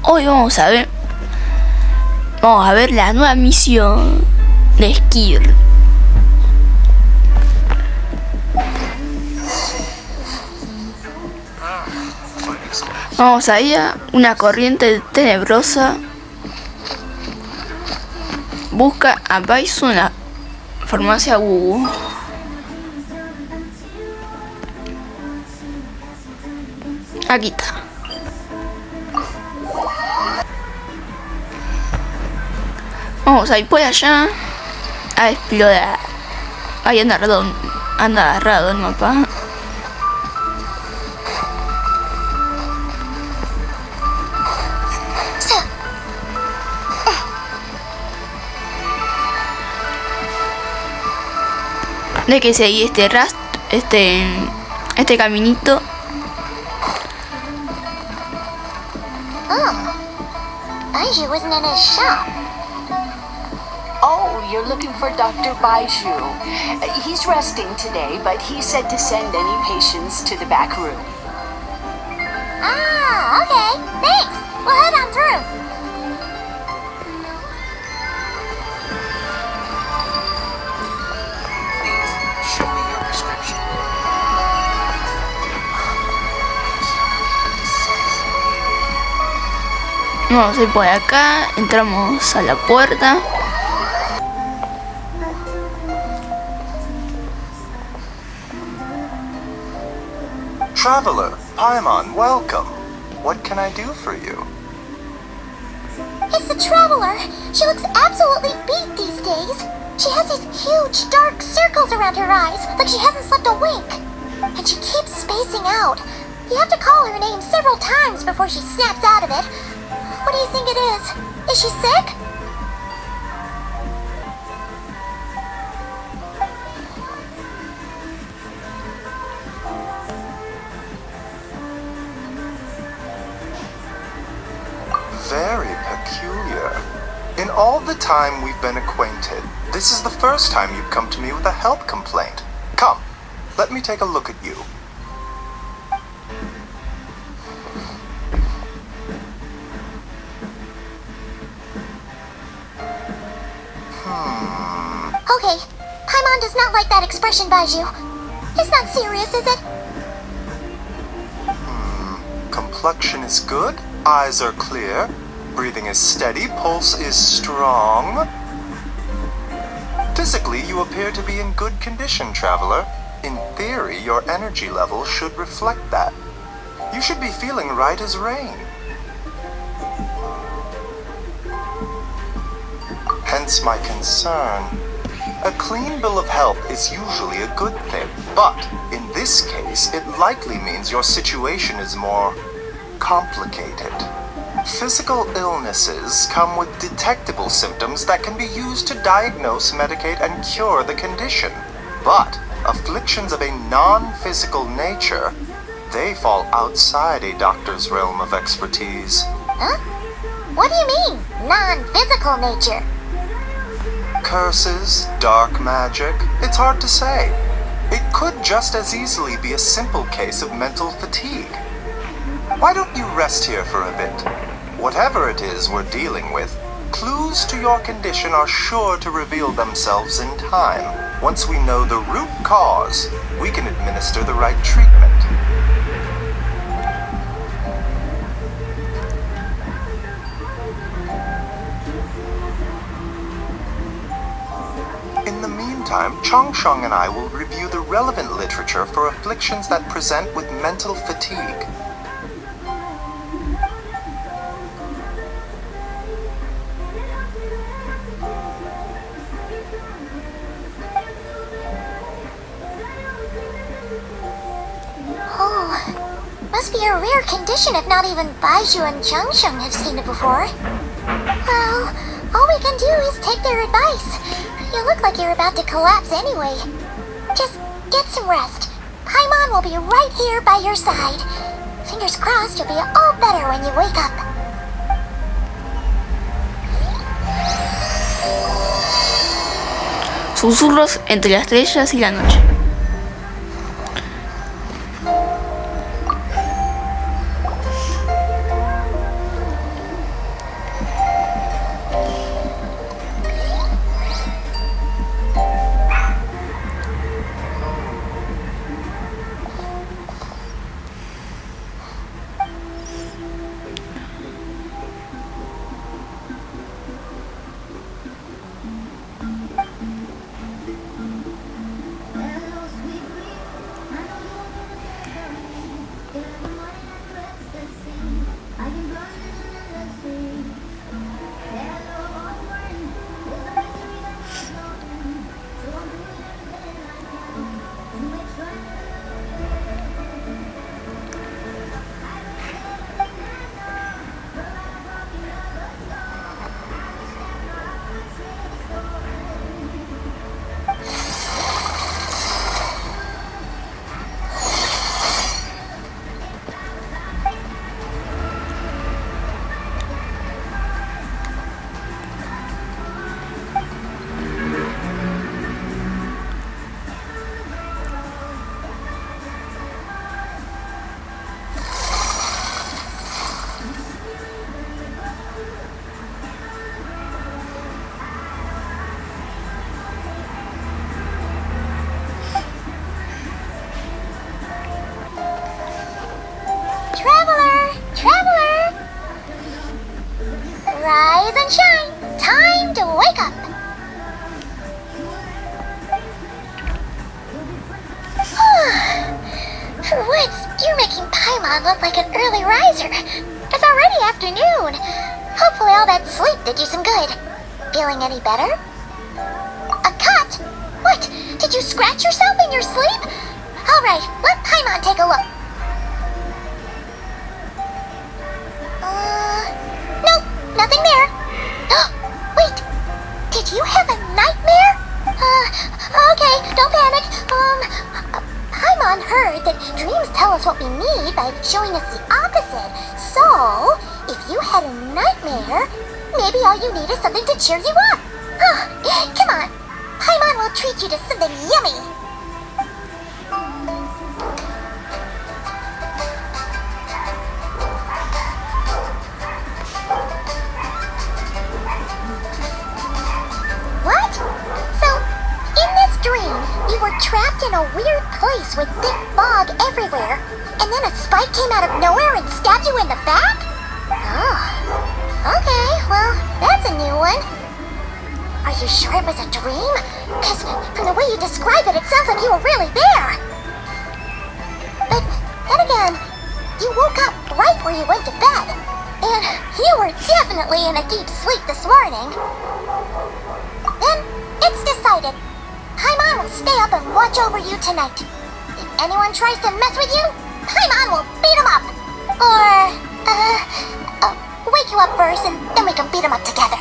Hoy vamos a ver la nueva misión de skirk. Vamos a ir a una corriente tenebrosa. Busca a Baisu en la farmacia Gugu. Aquí está. Vamos a ir por allá a explorar. Ahí anda agarrado el mapa. De que seguí este caminito. Baiju isn't in his shop. Oh, you're looking for Dr. Baiju. He's resting today, but he said to send any patients to the back room. Ah, okay. Thanks. We'll head on through. Please, show me your prescription. Vamos a ir por acá. Entramos a la puerta. Traveler, Paimon, welcome. What can I do for you? It's the Traveler. She looks absolutely beat these days. She has these huge dark circles around her eyes, like she hasn't slept a wink. And she keeps spacing out. You have to call her name several times before she snaps out of it. What do you think it is? Is she sick? Very peculiar. In all the time we've been acquainted, this is the first time you've come to me with a health complaint. Come, let me take a look at you. Okay, Paimon does not like that expression, Baiju. It's not serious, is it? Complexion is good, eyes are clear, breathing is steady, pulse is strong. Physically, you appear to be in good condition, Traveler. In theory, your energy level should reflect that. You should be feeling right as rain. Hence my concern. A clean bill of health is usually a good thing, but in this case, it likely means your situation is more complicated. Physical illnesses come with detectable symptoms that can be used to diagnose, medicate, and cure the condition. But afflictions of a non-physical nature, they fall outside a doctor's realm of expertise. Huh? What do you mean, non-physical nature? Curses, dark magic, it's hard to say. It could just as easily be a simple case of mental fatigue. Why don't you rest here for a bit? Whatever it is we're dealing with, clues to your condition are sure to reveal themselves in time. Once we know the root cause, we can administer the right treatment. In the meantime, Chongsheng and I will review the relevant literature for afflictions that present with mental fatigue. Must be a rare condition if not even Baiju and Chongsheng have seen it before. Well, all we can do is take their advice. You look like you're about to collapse anyway. Just get some rest. Paimon will be right here by your side. Fingers crossed you'll be all better when you wake up. Susurros entre las estrellas y la noche. Did you some good. Feeling any better? A cut? What? Did you scratch yourself in your sleep? Alright, let Paimon take a look. Nope, nothing there. Wait, did you have a nightmare? Okay, don't panic. Paimon heard that dreams tell us what we need by showing us the opposite. So, if you had a nightmare, maybe all you need is something to cheer you up. Come on, Paimon will treat you to something yummy. What? So, in this dream, you were trapped in a weird place with thick fog everywhere, and then a spike came out of nowhere and stabbed you in the back? Oh. Okay, well, that's a new one. Are you sure it was a dream? Because from the way you describe it, it sounds like you were really there. But then again, you woke up right where you went to bed. And you were definitely in a deep sleep this morning. Then, it's decided. Paimon will stay up and watch over you tonight. If anyone tries to mess with you, Paimon will beat him up. Or, wake you up first and then we can beat him up together.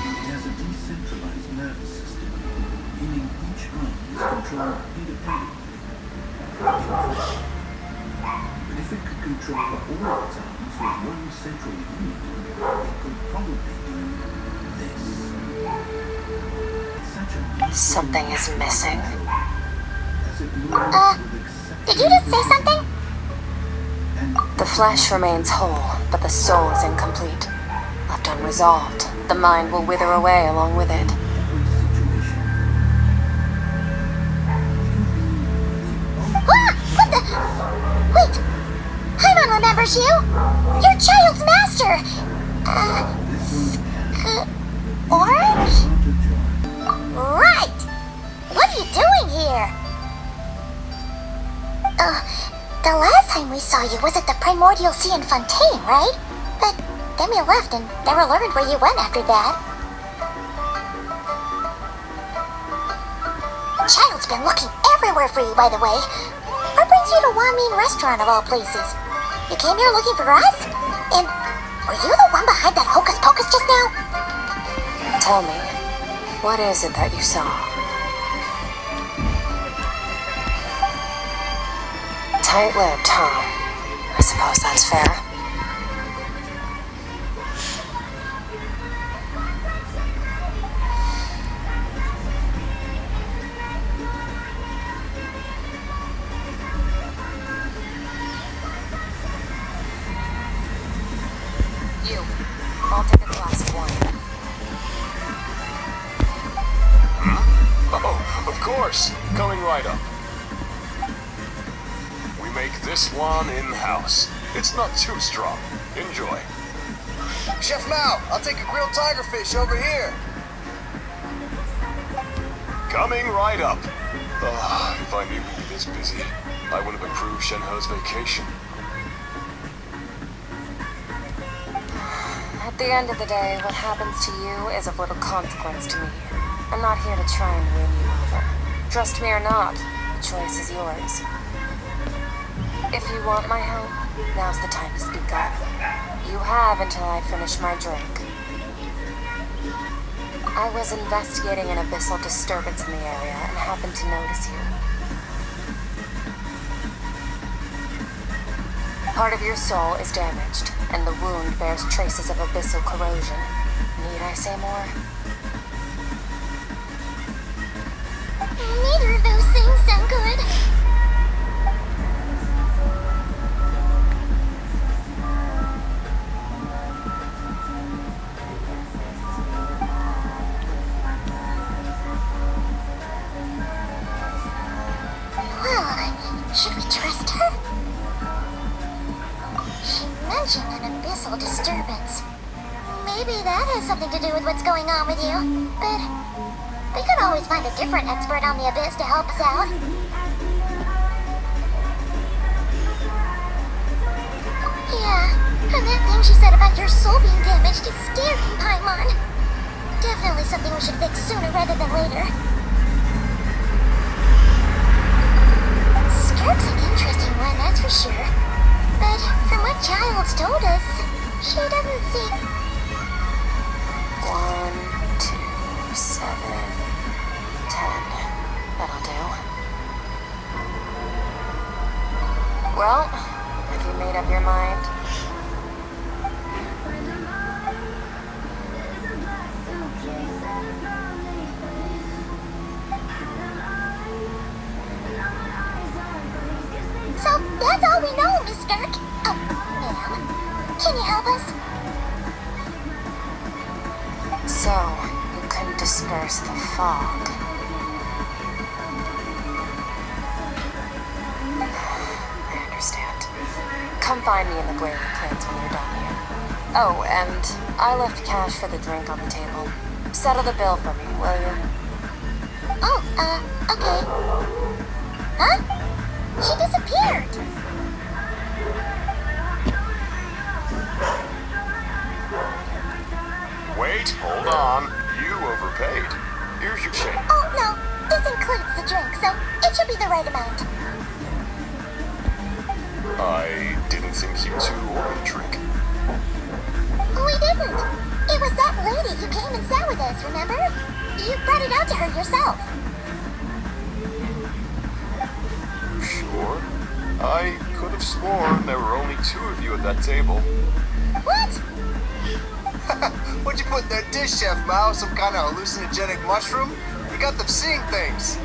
It has a decentralized nervous system, meaning each arm is controlled independently. But if it could control all its arms with one central unit, it could probably do this. Such a Something is missing. as it moves with Did you just say something? The flesh remains whole, but the soul is incomplete. Left unresolved, the mind will wither away along with it. What the? Wait! Paimon remembers you! Your child's master! Orange? Right! What are you doing here? The last time we saw you was at the Primordial Sea in Fontaine, right? But then we left and never learned where you went after that. Child's been looking everywhere for you, by the way. What brings you to Wanmin Restaurant of all places? You came here looking for us? And were you the one behind that hocus pocus just now? Tell me, what is it that you saw? Tight-lipped, huh? I suppose that's fair. You. I'll take a glass of wine. Oh, of course. Coming right up. We make this one in-house. It's not too strong. Enjoy. Chef Mao, I'll take a grilled tiger fish over here. Coming right up. Oh, if I knew we'd be this busy, I would have approved Shenhe's vacation. At the end of the day, what happens to you is of little consequence to me. I'm not here to try and win you over. Trust me or not, the choice is yours. If you want my help, now's the time to speak up. You have until I finish my drink. I was investigating an abyssal disturbance in the area and happened to notice you. Part of your soul is damaged, and the wound bears traces of abyssal corrosion. Need I say more? Neither of those things sound good. Well, should we trust her? She mentioned an abyssal disturbance. Maybe that has something to do with what's going on with you. But we could always find a different expert on the abyss to help us out. Yeah, and that thing she said about your soul being damaged is scary, Paimon. Definitely something we should fix sooner rather than later. Skirk's an interesting one, that's for sure. But from what Child's told us, she doesn't seem... 1, 2, 7, 10. That'll do. Well, have you made up your mind? So that's all we know, Miss Skirk. Oh, ma'am. Can you help us? So, you couldn't disperse the fog. I understand. Come find me in the Grayling Plains when you're done here. Oh, and I left cash for the drink on the table. Settle the bill for me, will you? Oh, okay. Huh? She disappeared. Wait, hold on. You overpaid. Here's your change. Oh, no. This includes the drink, so it should be the right amount. I didn't think you two ordered a drink. We didn't. It was that lady who came and sat with us, remember? You brought it out to her yourself. Sure. I could have sworn there were only 2 of you at that table. What? What'd you put in that dish, Chef Mao? Some kind of hallucinogenic mushroom? You got them seeing things.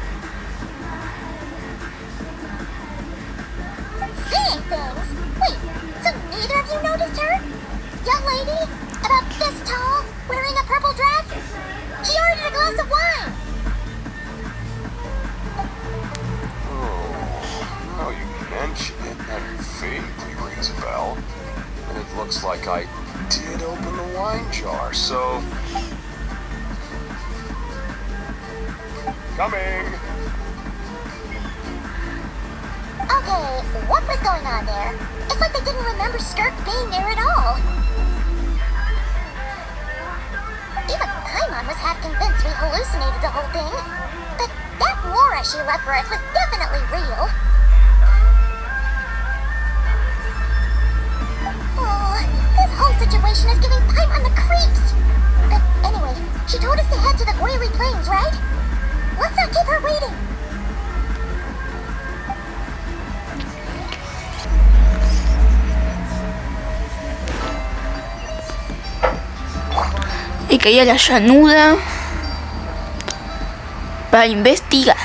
Seeing things? Wait, so neither of you noticed her? Young lady? About this tall? Wearing a purple dress? She ordered a glass of wine! Oh, now you mention it, that vaguely rings a bell. And it looks like I did open the wine jar, so... Coming! Okay, what was going on there? It's like they didn't remember Skirk being there at all. Even Paimon was half convinced we hallucinated the whole thing. But that aura she left for us was definitely real. Oh, this whole situation is giving Paimon the creeps. But anyway, she told us to head to the Grayling Plains, right? Let's not keep her waiting. Y caí a la llanura para investigar.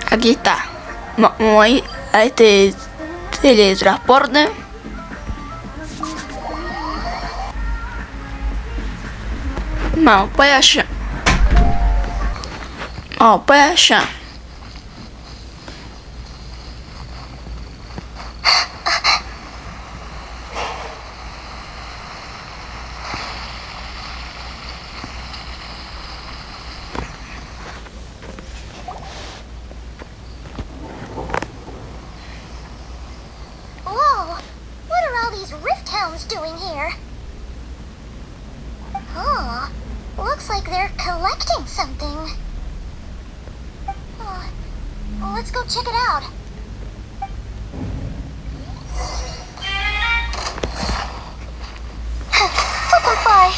Aquí está. Vamos a ir a este teletransporte. Vamos para allá. Vamos para allá. Whoa! What are all these rift hounds doing here? Oh, looks like they're collecting something. Oh, let's go check it out. Flip and fly.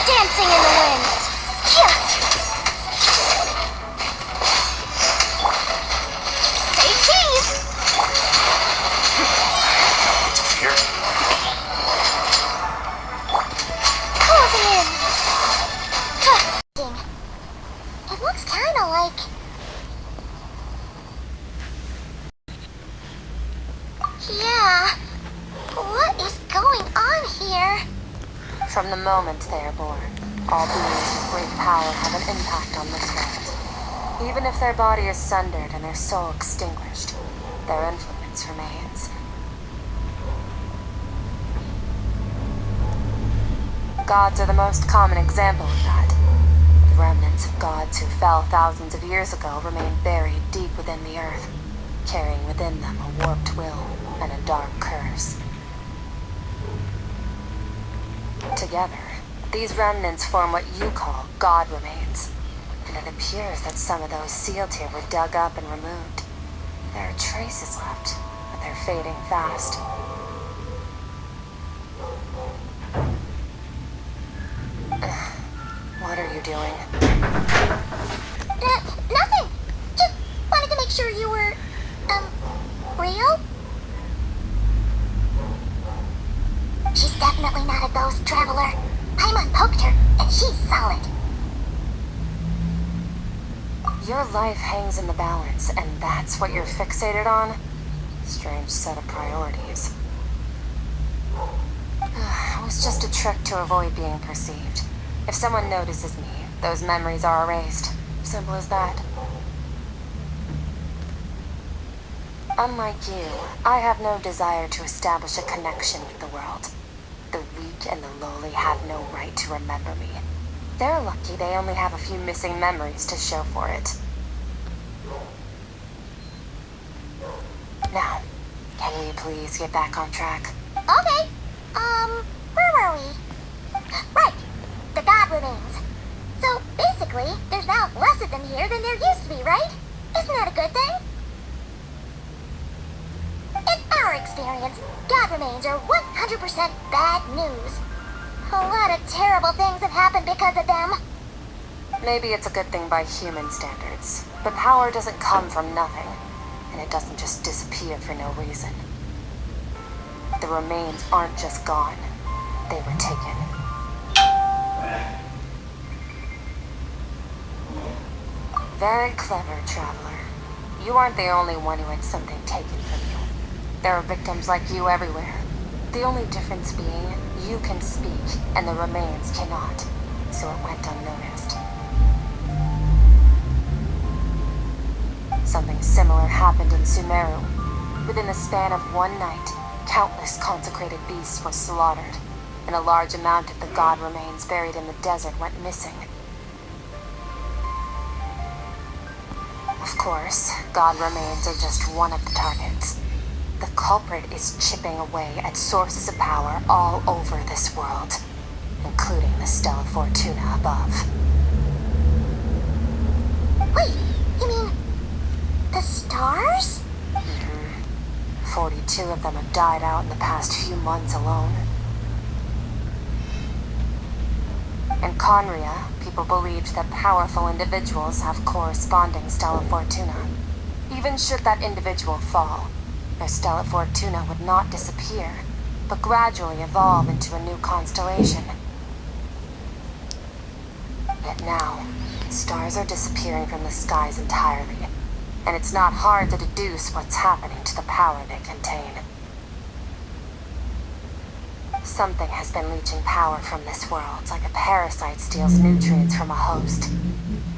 Dancing in the wind. Say cheese. Here. Closing in. From the moment they are born, all beings with great power have an impact on this world. Even if their body is sundered and their soul extinguished, their influence remains. Gods are the most common example of that. The remnants of gods who fell thousands of years ago remain buried deep within the earth, carrying within them a warped will and a dark curse. Together, these remnants form what you call god remains, and it appears that some of those sealed here were dug up and removed. There are traces left, but they're fading fast. What are you doing? Nothing. Just wanted to make sure you were, real? She's definitely not a ghost traveler. Paimon poked her, and she's solid. Your life hangs in the balance, and that's what you're fixated on? Strange set of priorities. It was just a trick to avoid being perceived. If someone notices me, those memories are erased. Simple as that. Unlike you, I have no desire to establish a connection with the world. The weak and the lowly have no right to remember me. They're lucky they only have a few missing memories to show for it. Now, can we please get back on track? Okay. Where were we? Right. The god remains. So, basically, there's now less of them here than there used to be, right? Isn't that a good thing? In our experience, god remains are 100% bad news. A lot of terrible things have happened because of them. Maybe it's a good thing by human standards, but power doesn't come from nothing, and it doesn't just disappear for no reason. The remains aren't just gone, they were taken. Very clever, traveler. You aren't the only one who had something taken from you. There are victims like you everywhere. The only difference being, you can speak, and the remains cannot, so it went unnoticed. Something similar happened in Sumeru. Within the span of one night, countless consecrated beasts were slaughtered, and a large amount of the god remains buried in the desert went missing. Of course, god remains are just one of the targets. The culprit is chipping away at sources of power all over this world, including the Stella Fortuna above. Wait, you mean the stars? 42 of them have died out in the past few months alone. In Conria, people believed that powerful individuals have corresponding Stella Fortuna. Even should that individual fall, their Stella Fortuna would not disappear, but gradually evolve into a new constellation. Yet now, stars are disappearing from the skies entirely, and it's not hard to deduce what's happening to the power they contain. Something has been leeching power from this world, like a parasite steals nutrients from a host.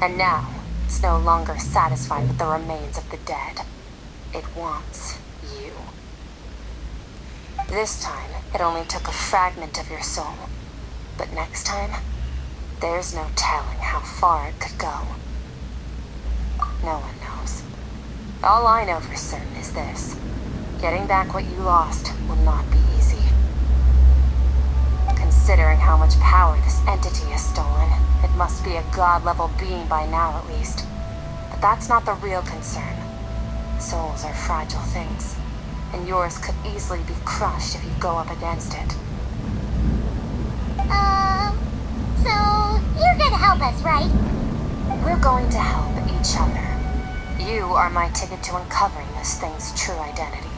And now, it's no longer satisfied with the remains of the dead. It wants you. This time, it only took a fragment of your soul. But next time, there's no telling how far it could go. No one knows. All I know for certain is this. Getting back what you lost will not be easy. Considering how much power this entity has stolen, it must be a god-level being by now at least. But that's not the real concern. Souls are fragile things, and yours could easily be crushed if you go up against it. So you're gonna help us, right? We're going to help each other. You are my ticket to uncovering this thing's true identity.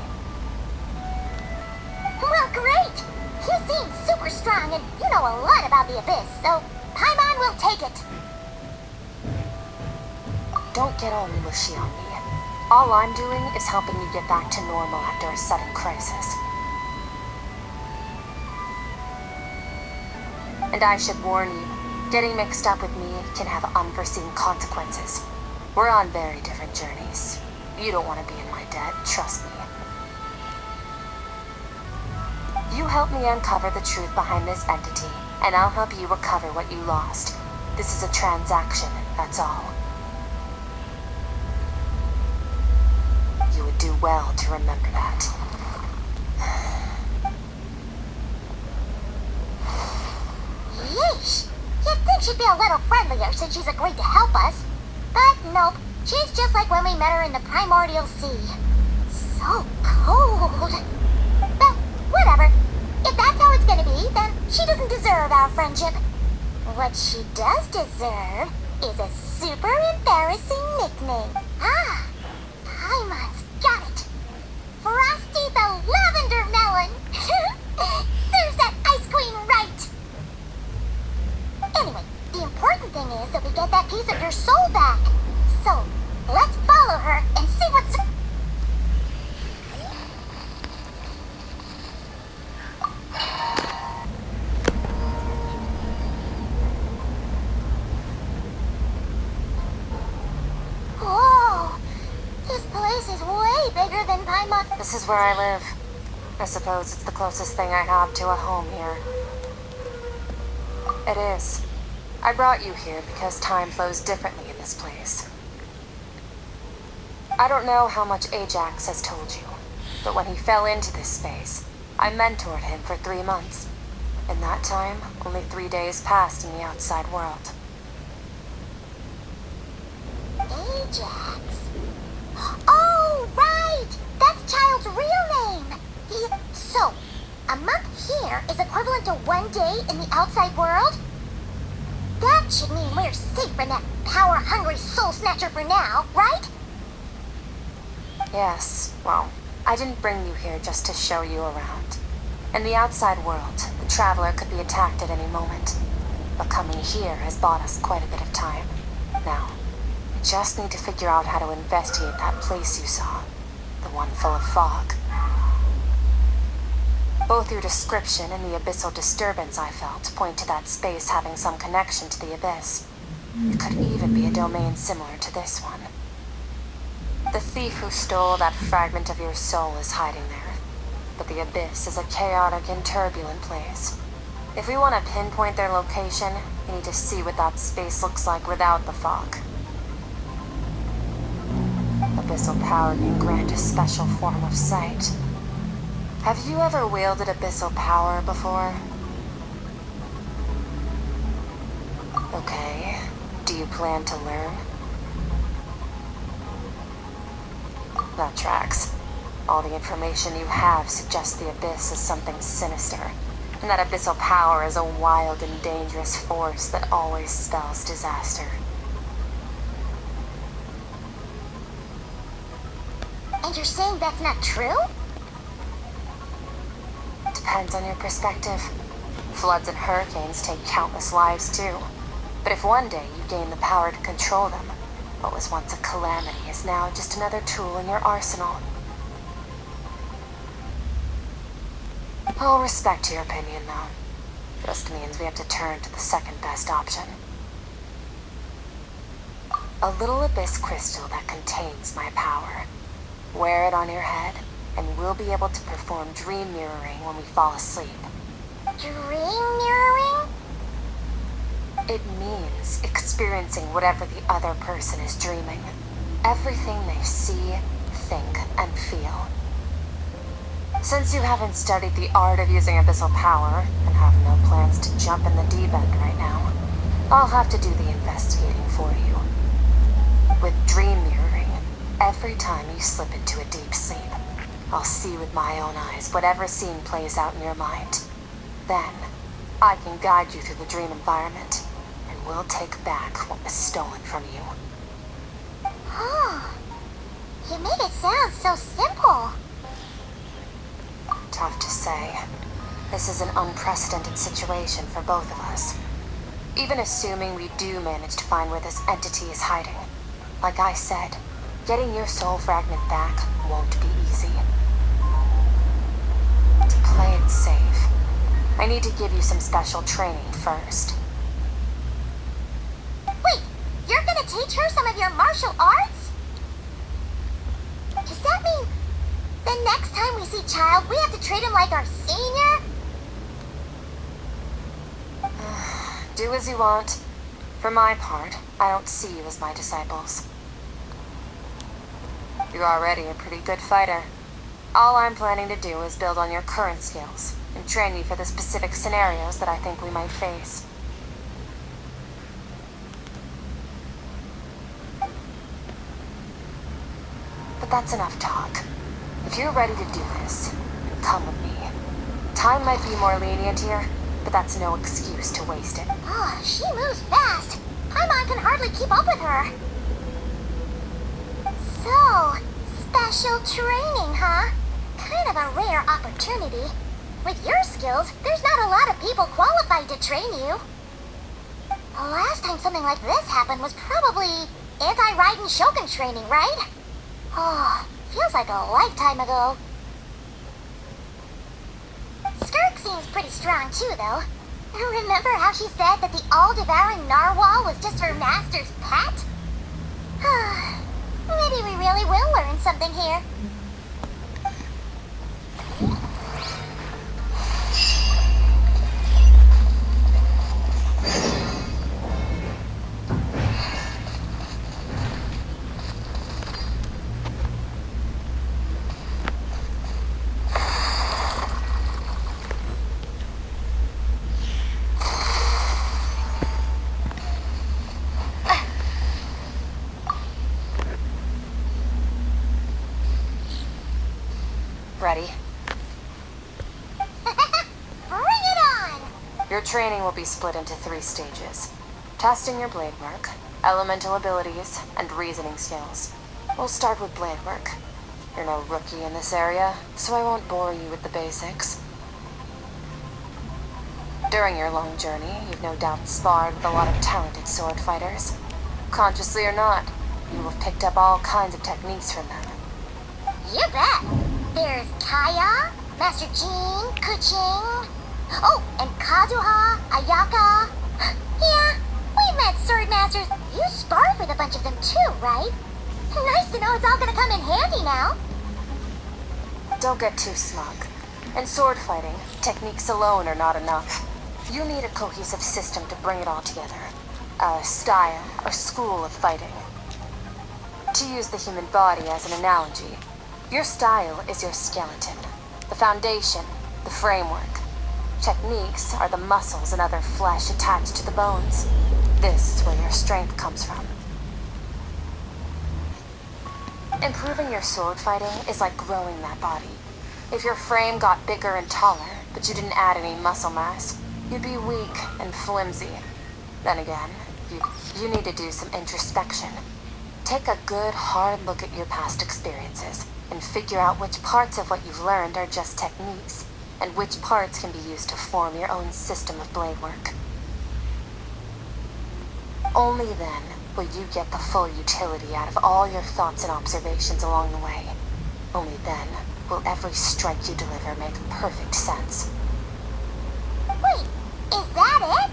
Well, great! You seem super strong, and you know a lot about the Abyss, so Paimon will take it. Don't get all mushy on me. All I'm doing is helping you get back to normal after a sudden crisis. And I should warn you, getting mixed up with me can have unforeseen consequences. We're on very different journeys. You don't want to be in my debt, trust me. You help me uncover the truth behind this entity, and I'll help you recover what you lost. This is a transaction, that's all. You would do well to remember that. Yeesh! You'd think she'd be a little friendlier since she's agreed to help us. But nope, she's just like when we met her in the primordial sea. So cold. But whatever. If that's how it's gonna be, then she doesn't deserve our friendship. What she does deserve is a super embarrassing nickname. Ah, Paimon's got it. Frosty the Lavender Melon. Serves that ice queen right. Anyway, the important thing is that we get that piece of your soul back. So, let's follow her and see what's... Whoa! This place is way bigger than Paimon. This is where I live. I suppose it's the closest thing I have to a home here. It is. I brought you here because time flows differently in this place. I don't know how much Ajax has told you, but when he fell into this space, I mentored him for 3 months. In that time, only 3 days passed in the outside world. Ajax. Oh, right! That's Child's real name! So, a month here is equivalent to 1 day in the outside world? That should mean we're safe from that power-hungry soul snatcher for now, right? Yes, well, I didn't bring you here just to show you around. In the outside world, the Traveler could be attacked at any moment. But coming here has bought us quite a bit of time. Now, we just need to figure out how to investigate that place you saw. The one full of fog. Both your description and the abyssal disturbance I felt point to that space having some connection to the abyss. It could even be a domain similar to this one. The thief who stole that fragment of your soul is hiding there, but the abyss is a chaotic and turbulent place. If we want to pinpoint their location, we need to see what that space looks like without the fog. Abyssal power can grant a special form of sight. Have you ever wielded abyssal power before? Okay. Do you plan to learn? That tracks. All the information you have suggests the abyss is something sinister, and that abyssal power is a wild and dangerous force that always spells disaster. And you're saying that's not true? Depends on your perspective. Floods and hurricanes take countless lives too. But if one day you gain the power to control them, what was once a calamity is now just another tool in your arsenal. I'll respect your opinion, though. Just means we have to turn to the second best option. A little abyss crystal that contains my power. Wear it on your head, and we'll be able to perform dream mirroring when we fall asleep. Dream mirroring? It means experiencing whatever the other person is dreaming. Everything they see, think, and feel. Since you haven't studied the art of using abyssal power, and have no plans to jump in the deep end right now, I'll have to do the investigating for you. With dream mirroring, every time you slip into a deep sleep, I'll see with my own eyes whatever scene plays out in your mind. Then, I can guide you through the dream environment, and we'll take back what was stolen from you. Oh, you made it sound so simple. Tough to say. This is an unprecedented situation for both of us. Even assuming we do manage to find where this entity is hiding. Like I said, getting your soul fragment back won't be easy. To play it safe, I need to give you some special training first. Wait, you're gonna teach her some of your martial arts? Does that mean the next time we see Child, we have to treat him like our senior? Do as you want. For my part, I don't see you as my disciples. You're already a pretty good fighter. All I'm planning to do is build on your current skills and train you for the specific scenarios that I think we might face. But that's enough talk. If you're ready to do this, come with me. Time might be more lenient here, but that's no excuse to waste it. Oh, she moves fast. Paimon can hardly keep up with her. So, special training, huh? Kind of a rare opportunity. With your skills, there's not a lot of people qualified to train you. The last time something like this happened was probably anti-Raiden Shogun training, right? Oh, feels like a lifetime ago. Skirk seems pretty strong too, though. Remember how she said that the all-devouring narwhal was just her master's pet? Maybe we really will learn something here. Ready? Bring it on! Your training will be split into 3 stages. Testing your blade work, elemental abilities, and reasoning skills. We'll start with blade work. You're no rookie in this area, so I won't bore you with the basics. During your long journey, you've no doubt sparred with a lot of talented sword fighters. Consciously or not, you will have picked up all kinds of techniques from them. You bet! There's Kaya, Master Jean, Kuching. Oh, and Kazuha, Ayaka. Yeah, we've met sword masters. You sparred with a bunch of them too, right? Nice to know it's all gonna come in handy now. Don't get too smug. In sword fighting, techniques alone are not enough. You need a cohesive system to bring it all together. A style or school of fighting. To use the human body as an analogy, your style is your skeleton, the foundation, the framework. Techniques are the muscles and other flesh attached to the bones. This is where your strength comes from. Improving your sword fighting is like growing that body. If your frame got bigger and taller, but you didn't add any muscle mass, you'd be weak and flimsy. Then again, you need to do some introspection. Take a good, hard look at your past experiences and figure out which parts of what you've learned are just techniques, and which parts can be used to form your own system of blade work. Only then will you get the full utility out of all your thoughts and observations along the way. Only then will every strike you deliver make perfect sense. Wait, is that it?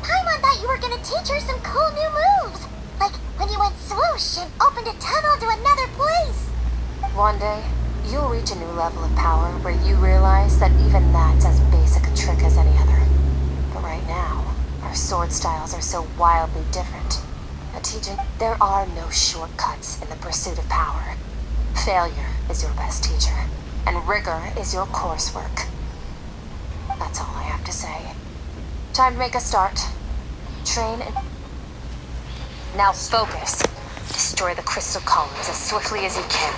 Paimon thought you were gonna teach her some cool new moves. Like when you went swoosh and opened a tunnel to another place. One day, you'll reach a new level of power where you realize that even that's as basic a trick as any other. But right now, our sword styles are so wildly different. Teaching, there are no shortcuts in the pursuit of power. Failure is your best teacher, and rigor is your coursework. That's all I have to say. Time to make a start. Train and... Now focus. Destroy the crystal columns as swiftly as you can.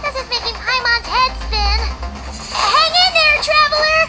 This is making Paimon's head spin. Hang in there, traveler!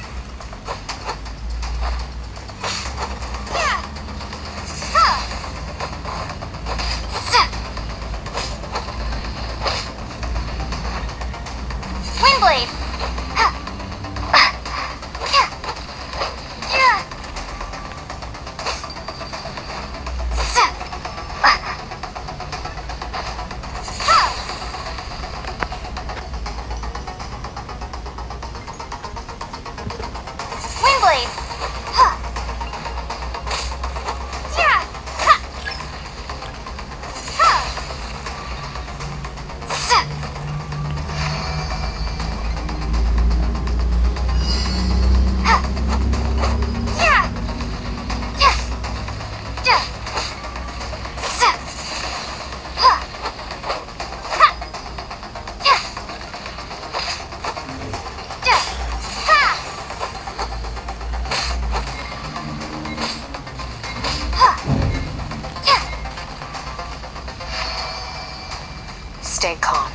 Stay calm.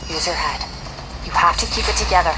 Use your head. You have to keep it together.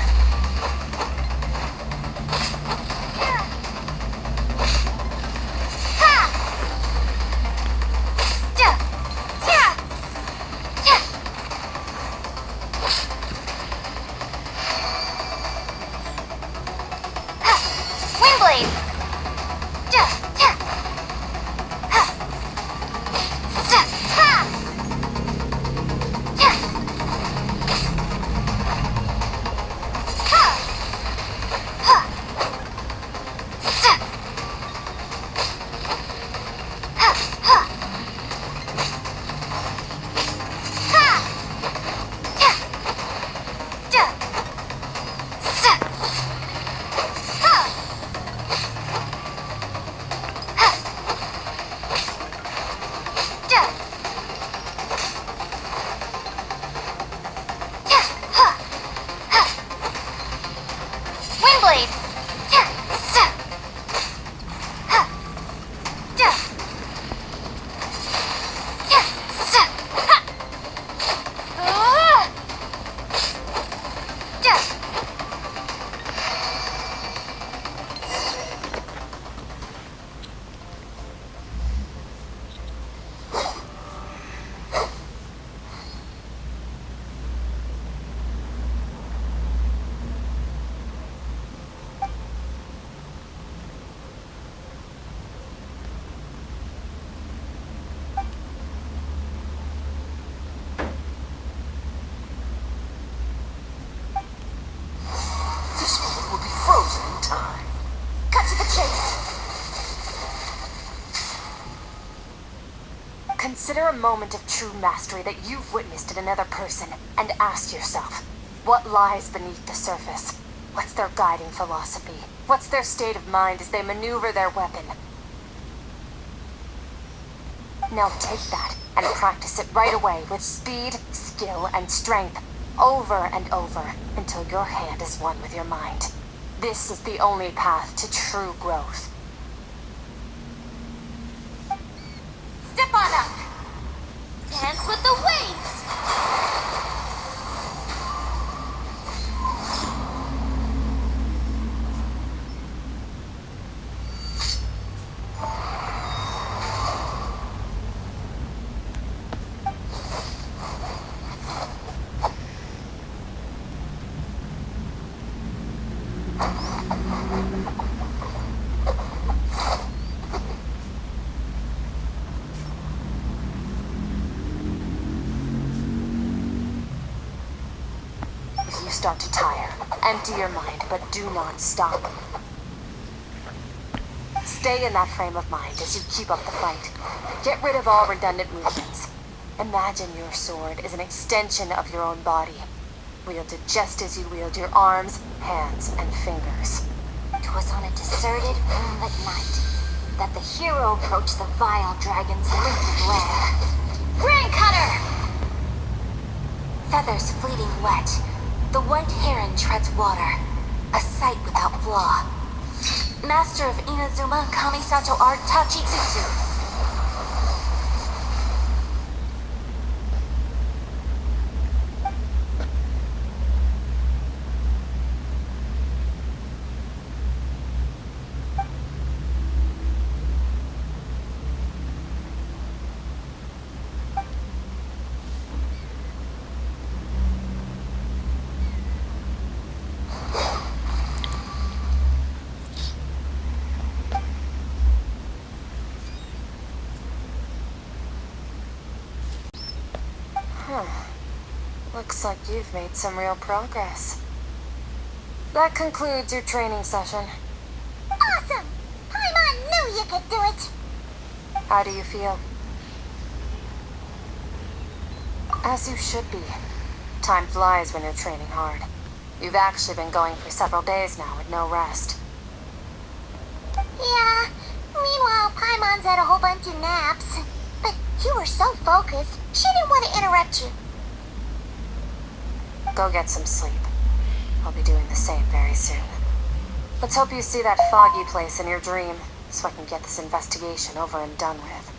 This moment will be frozen in time. Cut to the chase. Consider a moment of true mastery that you've witnessed in another person, and ask yourself, what lies beneath the surface? What's their guiding philosophy? What's their state of mind as they maneuver their weapon? Now take that and practice it right away with speed, skill, and strength, over and over, until your hand is one with your mind. This is the only path to true growth. Step on up. Dance with the waves. If you start to tire, empty your mind, but do not stop. Stay in that frame of mind as you keep up the fight. Get rid of all redundant movements. Imagine your sword is an extension of your own body. Wield it just as you wield your arms, hands, and fingers. It was on a deserted, moonlit night that the hero approached the vile dragon's liquid lair. Ring Cutter! Feathers fleeting wet, the white heron treads water, a sight without flaw. Master of Inazuma Kamisato Art Tachitsutsu. Looks like you've made some real progress. That concludes your training session. Awesome! Paimon knew you could do it! How do you feel? As you should be. Time flies when you're training hard. You've actually been going for several days now with no rest. Yeah, meanwhile Paimon's had a whole bunch of naps. But you were so focused, she didn't want to interrupt you. Go get some sleep. I'll be doing the same very soon. Let's hope you see that foggy place in your dream, so I can get this investigation over and done with.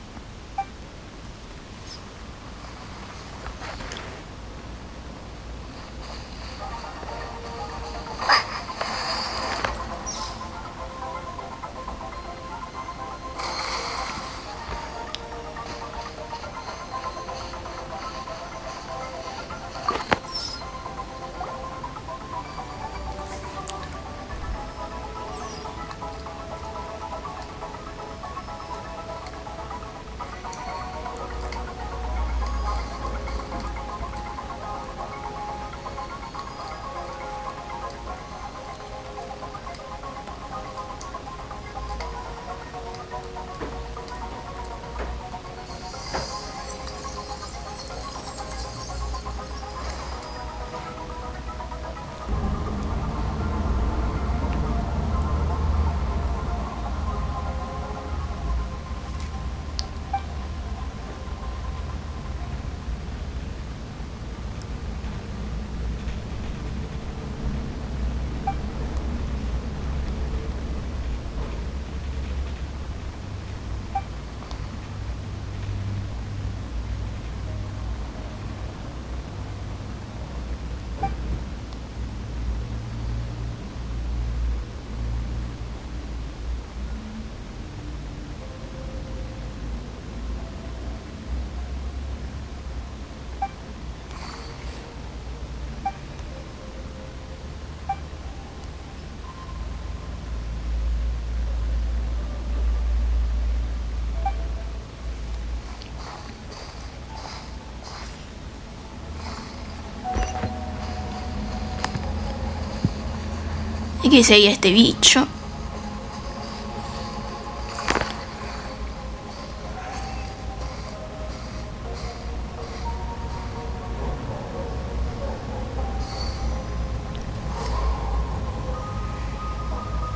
Hay que seguir a este bicho.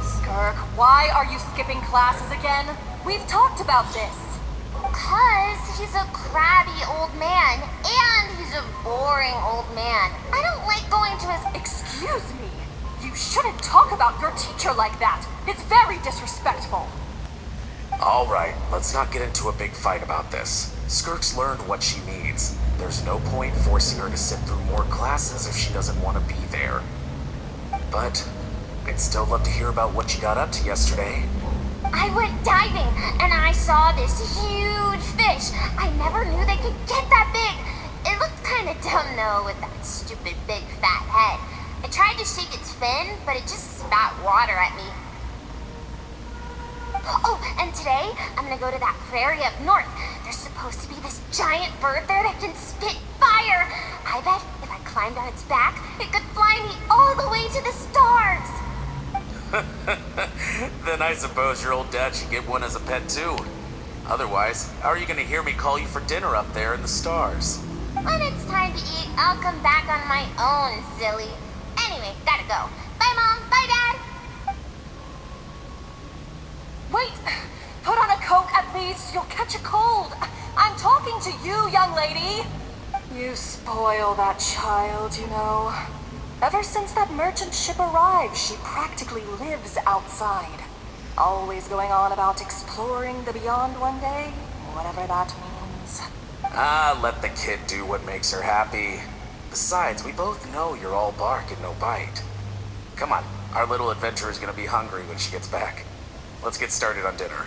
Skirk, why are you skipping classes again? We've talked about this. 'Cause he's a crabby old man, and he's a boring old man. I don't like going to his... Excuse me. You shouldn't talk about your teacher like that. It's very disrespectful. Alright, let's not get into a big fight about this. Skirk's learned what she needs. There's no point forcing her to sit through more classes if she doesn't want to be there. But I'd still love to hear about what you got up to yesterday. I went diving, and I saw this huge fish. I never knew they could get that big. It looked kind of dumb, though, with that stupid big fat head. I tried to shake its fin, but it just spat water at me. Oh, and today, I'm gonna go to that prairie up north. There's supposed to be this giant bird there that can spit fire. I bet if I climbed on its back, it could fly me all the way to the stars. Then I suppose your old dad should get one as a pet too. Otherwise, how are you gonna hear me call you for dinner up there in the stars? When it's time to eat, I'll come back on my own, silly. Anyway, gotta go. Bye, Mom. Bye, Dad. Wait! Put on a coat at least. You'll catch a cold. I'm talking to you, young lady. You spoil that child, you know. Ever since that merchant ship arrived, she practically lives outside. Always going on about exploring the beyond one day, whatever that means. Ah, let the kid do what makes her happy. Besides, we both know you're all bark and no bite. Come on, our little adventurer is gonna be hungry when she gets back. Let's get started on dinner.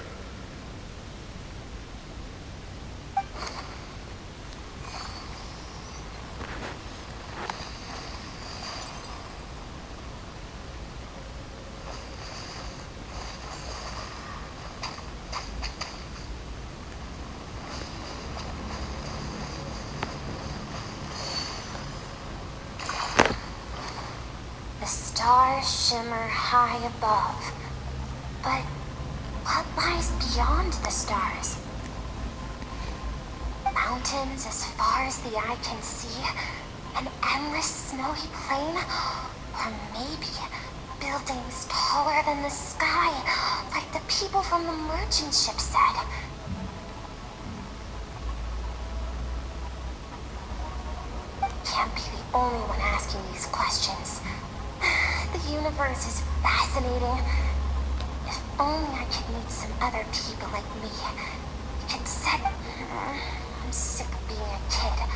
The stars shimmer high above. But what lies beyond the stars? Mountains as far as the eye can see? An endless snowy plain? Or maybe buildings taller than the sky, like the people from the merchant ship said? Can't be the only one asking these questions. The universe is fascinating. If only I could meet some other people like me. It could set... I'm sick of being a kid.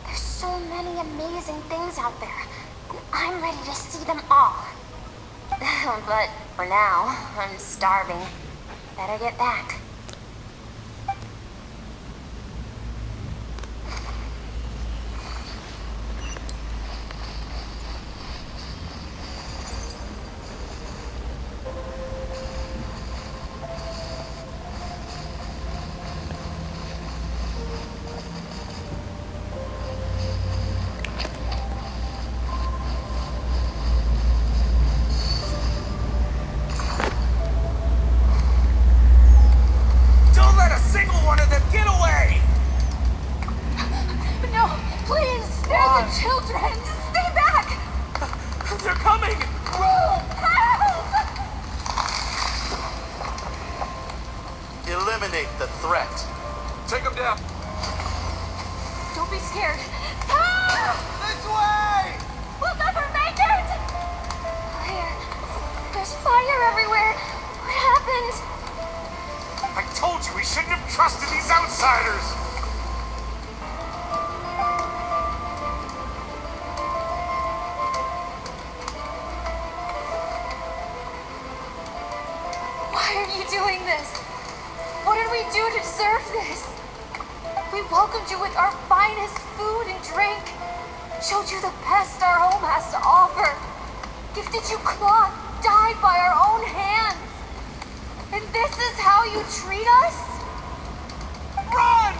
There's so many amazing things out there, and I'm ready to see them all. But for now, I'm starving. Better get back. the children! Stay back! They're coming! Help! Eliminate the threat. Take them down. Don't be scared. Help! This way! We'll never make it! There's fire everywhere. What happened? I told you we shouldn't have trusted these outsiders! Why are you doing this? What did we do to deserve this? We welcomed you with our finest food and drink. Showed you the best our home has to offer. Gifted you cloth dyed by our own hands. And this is how you treat us? Run!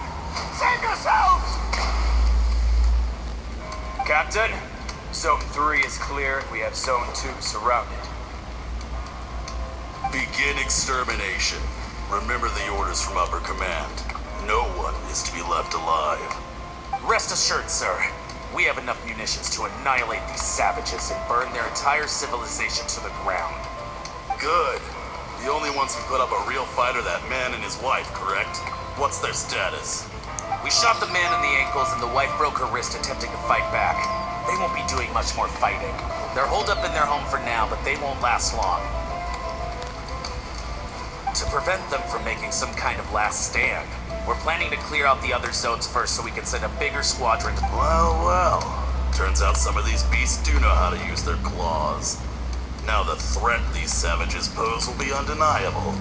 Save yourselves! Captain, Zone 3 is clear. We have Zone 2 surrounded. Begin extermination. Remember the orders from upper command. No one is to be left alive. Rest assured, sir. We have enough munitions to annihilate these savages and burn their entire civilization to the ground. Good. The only ones who put up a real fight are that man and his wife, correct? What's their status? We shot the man in the ankles and the wife broke her wrist attempting to fight back. They won't be doing much more fighting. They're holed up in their home for now, but they won't last long. To prevent them from making some kind of last stand, we're planning to clear out the other zones first so we can send a bigger squadron to... Well. Turns out some of these beasts do know how to use their claws. Now the threat these savages pose will be undeniable.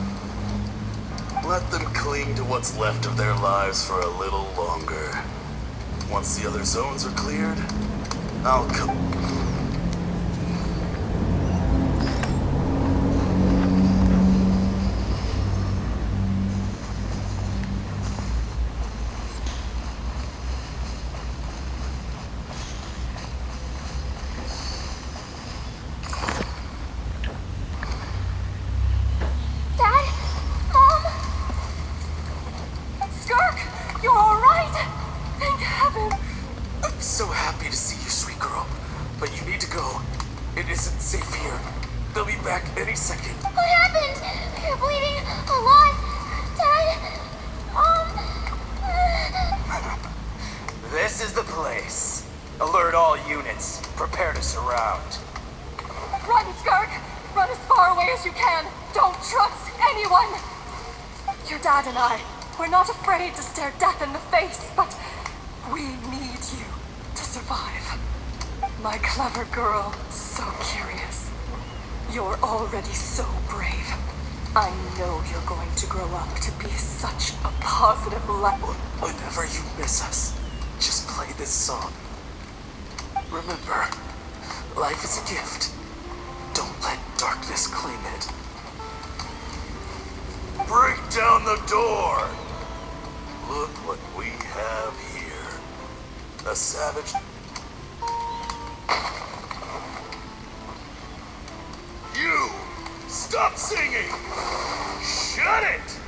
Let them cling to what's left of their lives for a little longer. Once the other zones are cleared, I'll come... Dad? Mom? Skirk, you're all right? Thank heaven. I'm so happy to see you, sweet girl. But you need to go. It isn't safe here. They'll be back any second. What happened? You're bleeding a lot. Dad? This is the place. Alert all units. Prepare to surround. Run, Skirk! Run as far away as you can. Don't trust anyone. Your dad and I, we're not afraid to stare death in the face, but we need you to survive. My clever girl, so curious. You're already so brave. I know you're going to grow up to be such a positive light. Whenever you miss us, just play this song. Remember, life is a gift. Don't let darkness claim it. Break down the door! Look what we have here. A savage... You! Stop singing! Shut it!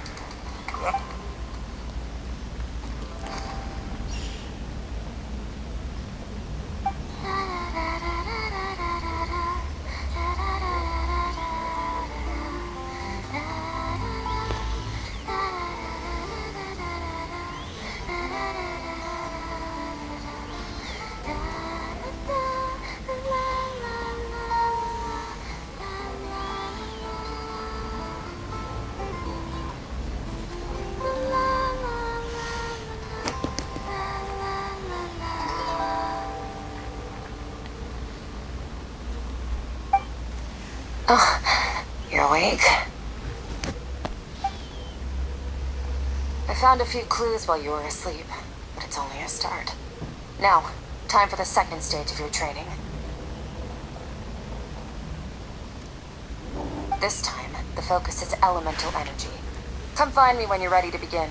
Oh, you're awake? I found a few clues while you were asleep, but it's only a start. Now, time for the second stage of your training. This time, the focus is elemental energy. Come find me when you're ready to begin.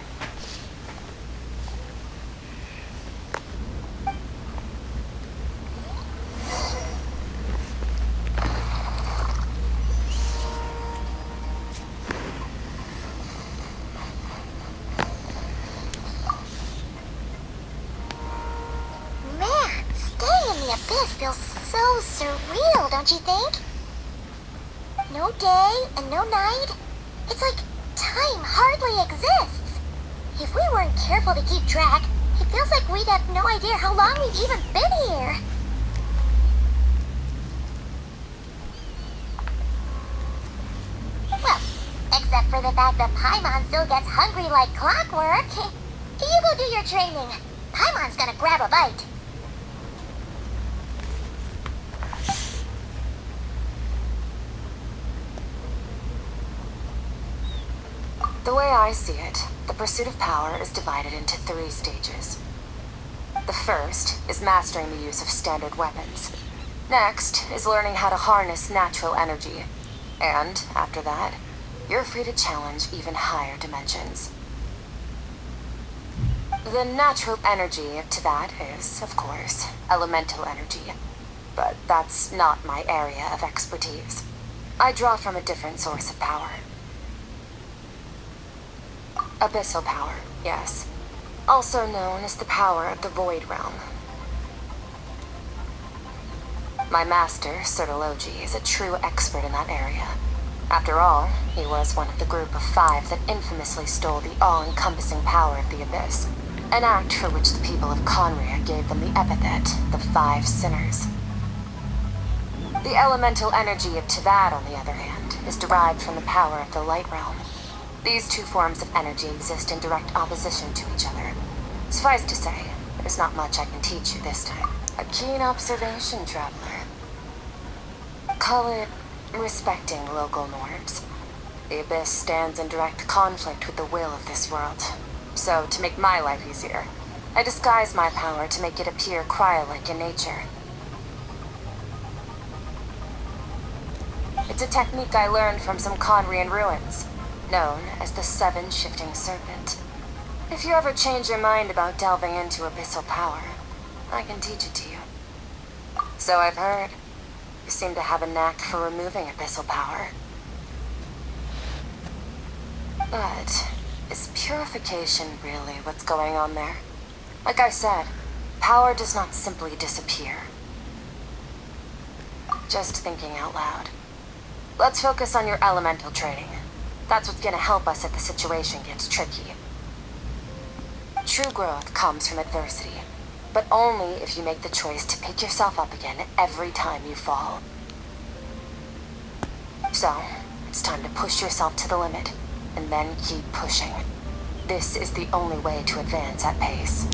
Man, stay the abyss feels so surreal, don't you think? No day and no night. It's like time hardly exists. If we weren't careful to keep track, it feels like we'd have no idea how long we've even been here. Well, except for the fact that Paimon still gets hungry like clockwork. You go do your training. Paimon's gonna grab a bite. The way I see it, the pursuit of power is divided into 3 stages. The first is mastering the use of standard weapons. Next is learning how to harness natural energy. And after that, you're free to challenge even higher dimensions. The natural energy to that is, of course, elemental energy. But that's not my area of expertise. I draw from a different source of power. Abyssal power, yes. Also known as the power of the Void Realm. My master, Sertologi, is a true expert in that area. After all, he was one of the group of 5 that infamously stole the all-encompassing power of the Abyss, an act for which the people of Conria gave them the epithet, the 5 Sinners. The elemental energy of Tivad, on the other hand, is derived from the power of the Light Realm. These 2 forms of energy exist in direct opposition to each other. Suffice to say, there's not much I can teach you this time. A keen observation, traveler. Call it respecting local norms. The Abyss stands in direct conflict with the will of this world. So, to make my life easier, I disguise my power to make it appear cryo-like in nature. It's a technique I learned from some Conrian ruins, known as the 7 Shifting Serpent. If you ever change your mind about delving into abyssal power, I can teach it to you. So I've heard. You seem to have a knack for removing abyssal power. But is purification really what's going on there? Like I said, power does not simply disappear. Just thinking out loud. Let's focus on your elemental training. That's what's gonna help us if the situation gets tricky. True growth comes from adversity, but only if you make the choice to pick yourself up again every time you fall. So, it's time to push yourself to the limit, and then keep pushing. This is the only way to advance at pace.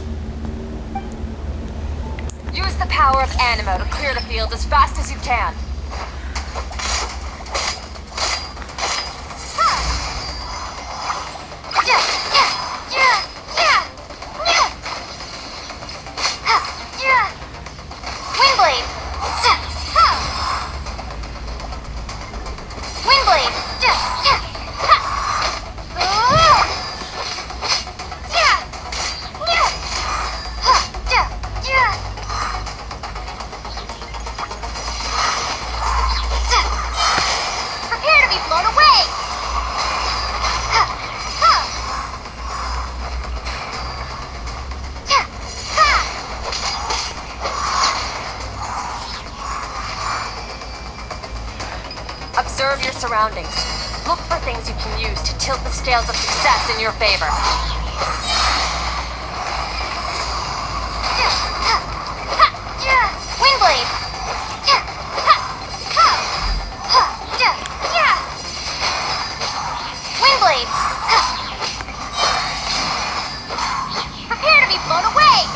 Use the power of Animo to clear the field as fast as you can. Observe your surroundings. Look for things you can use to tilt the scales of success in your favor. Windblade! Windblade! Prepare to be blown away!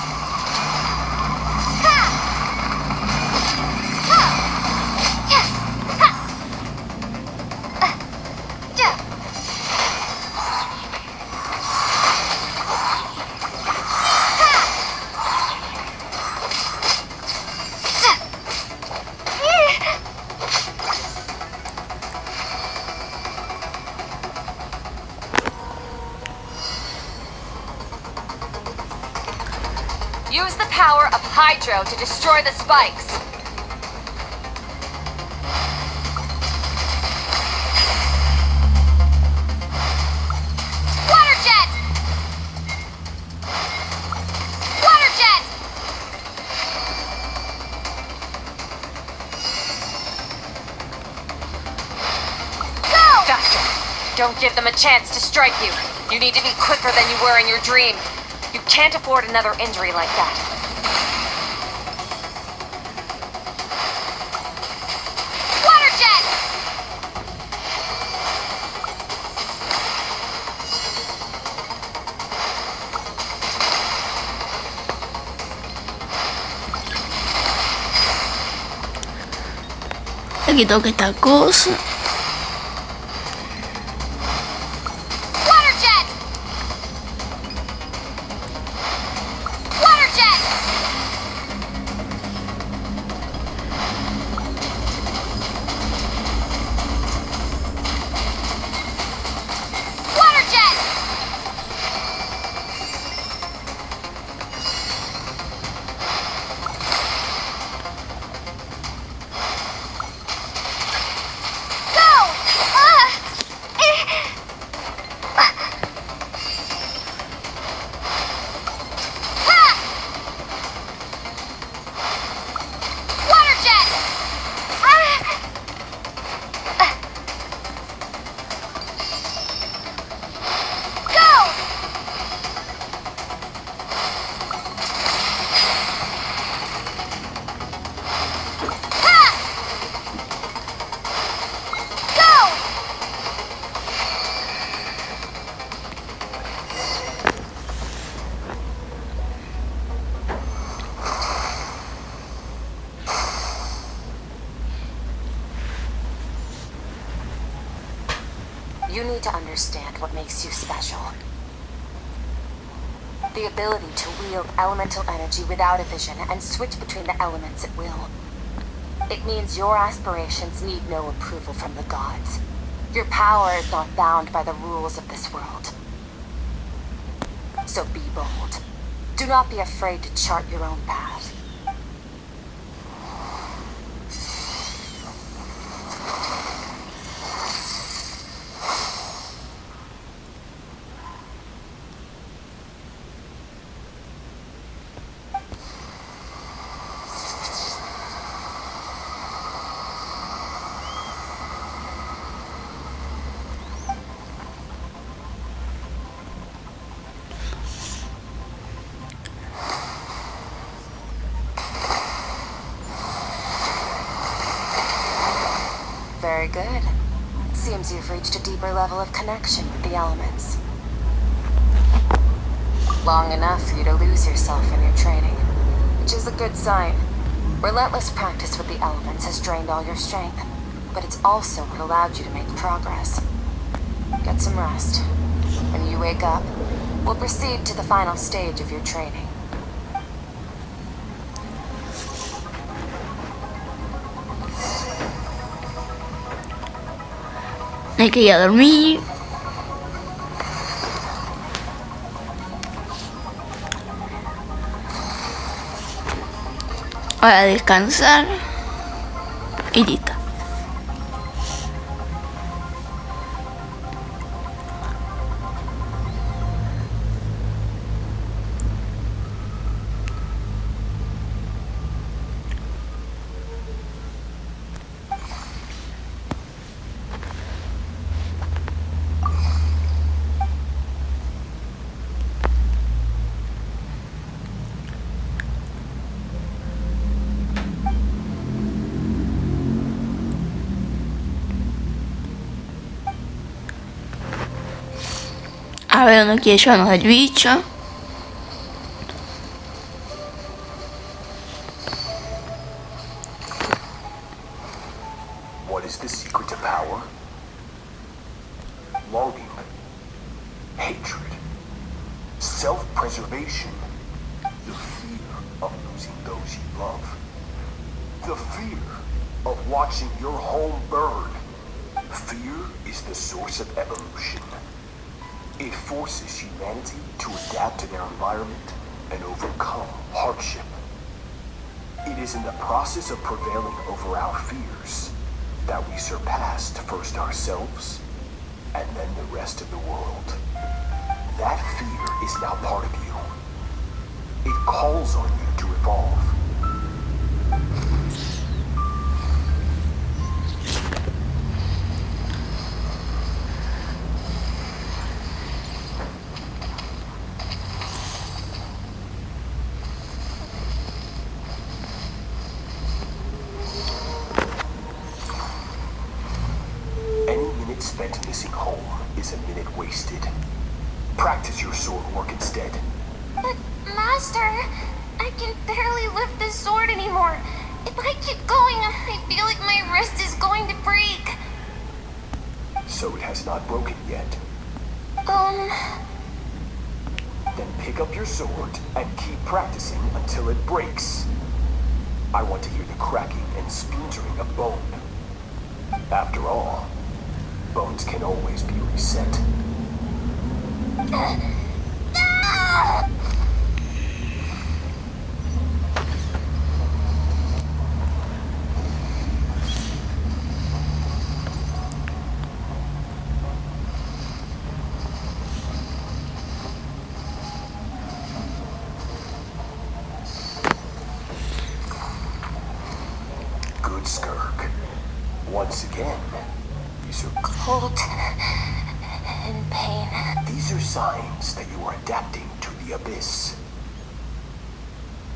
Use the power of Hydro to destroy the spikes. Water jet! Water jet! Don't give them a chance to strike you. You need to be quicker than you were in your dream. You can't afford another injury like that. Water jet! Aquí toca esta cosa. Water jet! Water jet! Water jet! Go! Water jet! Go! Go! You need to understand what makes you special. The ability to wield elemental energy without a vision and switch between the elements at will. It means your aspirations need no approval from the gods. Your power is not bound by the rules of this world. So be bold. Do not be afraid to chart your own path. Very good. Seems you've reached a deeper level of connection with the elements. Long enough for you to lose yourself in your training, which is a good sign. Relentless practice with the elements has drained all your strength, but it's also what allowed you to make progress. Get some rest. When you wake up, we'll proceed to the final stage of your training. Hay que ir a dormir. Ahora descansar. Y listo. A ver dónde quiere llevarnos el bicho. What is the secret to power? Longing, hatred, self-preservation, the fear of losing those you love, the fear of watching your home burn. Fear is the source of evolution. It forces humanity to adapt to their environment and overcome hardship. It is in the process of prevailing over our fears that we surpassed first ourselves and then the rest of the world. That fear is now part of you. It calls on you to evolve. is a minute wasted. Practice your sword work instead. But, Master, I can barely lift the sword anymore. If I keep going, I feel like my wrist is going to break. So it has not broken yet. Then pick up your sword and keep practicing until it breaks. I want to hear the cracking and splintering of bone. After all, bones can always be reset. Good, Skirk. Once again, these are Cold and pain. These are signs that you are adapting to the abyss.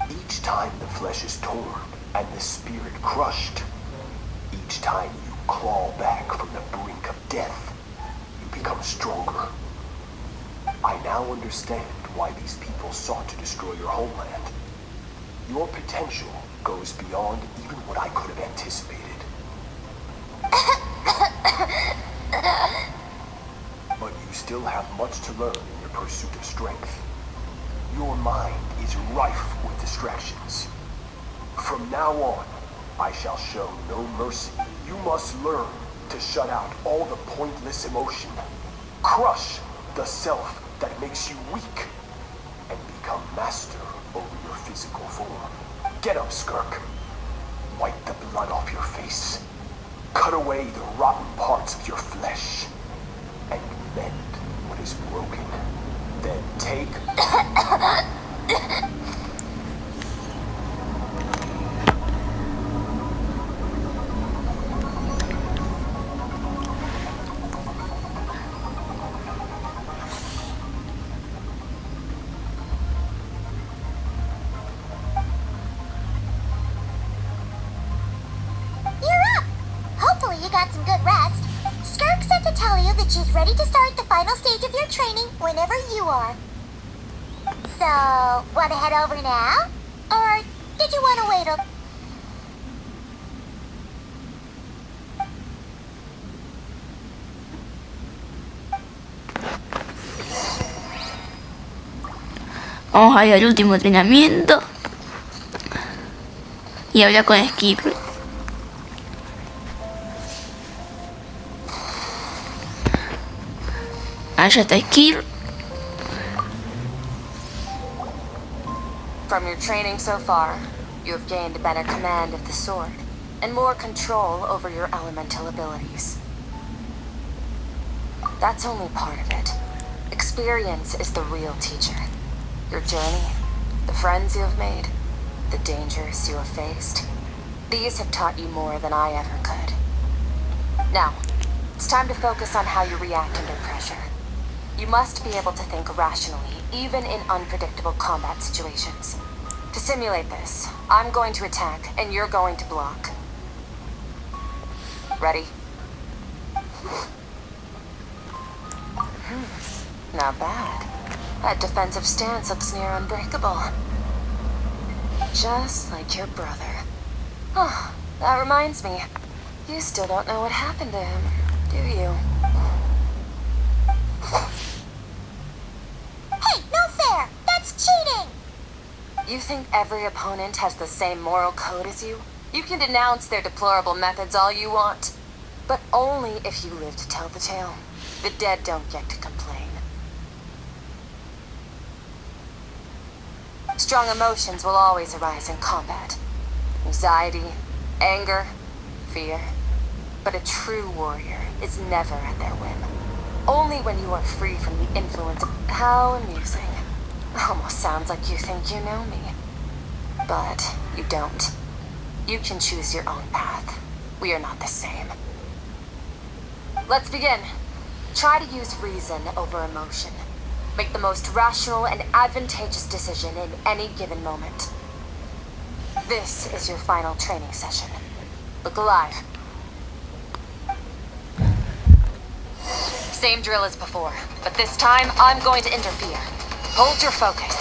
Each time the flesh is torn and the spirit crushed, each time you claw back from the brink of death, you become stronger. I now understand why these people sought to destroy your homeland. Your potential goes beyond even what I could have anticipated. But you still have much to learn in your pursuit of strength. Your mind is rife with distractions. From now on, I shall show no mercy. You must learn to shut out all the pointless emotion. Crush the self that makes you weak. And become master over your physical form. Get up, Skirk. Wipe the blood off your face. Cut away the rotten parts of your flesh. And mend what is broken. Then take... Hopefully you got some good rest. Skirk said to tell you that she's ready to start the final stage of your training whenever you are. So, want to head over now? Or did you want to wait a... Vamos a ir al último entrenamiento. Y hablar con skirk. Allá está skirk. From your training so far, you have gained a better command of the sword, and more control over your elemental abilities. That's only part of it. Experience is the real teacher. Your journey, the friends you have made, the dangers you have faced. These have taught you more than I ever could. Now, it's time to focus on how you react under pressure. You must be able to think rationally, even in unpredictable combat situations. To simulate this, I'm going to attack, and you're going to block. Ready? Not bad. That defensive stance looks near unbreakable. Just like your brother. Oh, that reminds me. You still don't know what happened to him, do you? Hey, no fair! That's cheating! You think every opponent has the same moral code as you? You can denounce their deplorable methods all you want, but only if you live to tell the tale. The dead don't get to complain. Strong emotions will always arise in combat. Anxiety, anger, fear. But a true warrior is never at their whim. Only when you are free from the influence of... How amusing. Almost sounds like you think you know me. But you don't. You can choose your own path. We are not the same. Let's begin. Try to use reason over emotion. Make the most rational and advantageous decision in any given moment. This is your final training session. Look alive. Same drill as before, but this time I'm going to interfere. Hold your focus.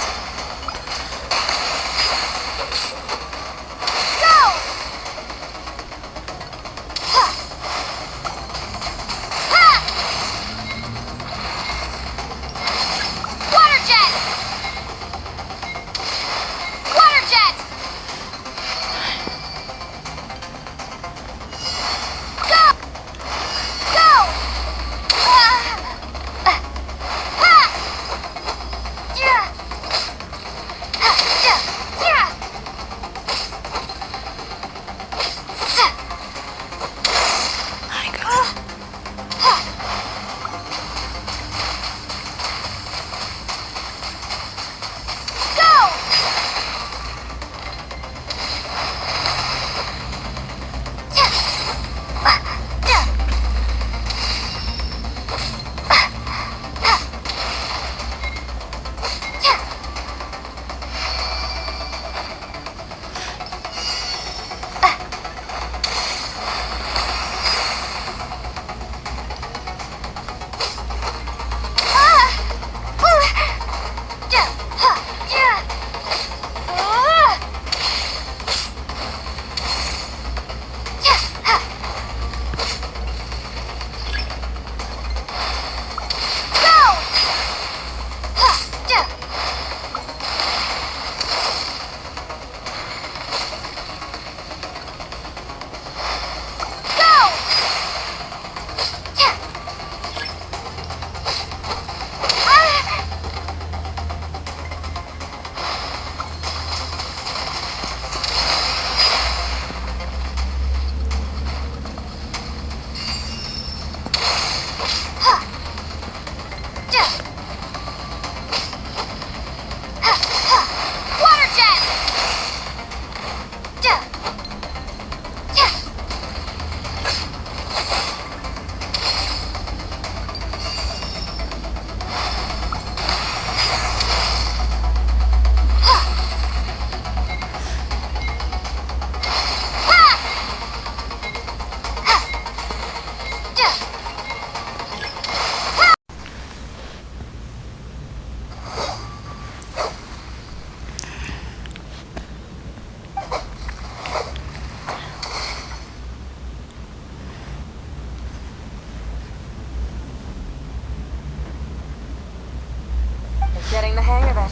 Getting the hang of it.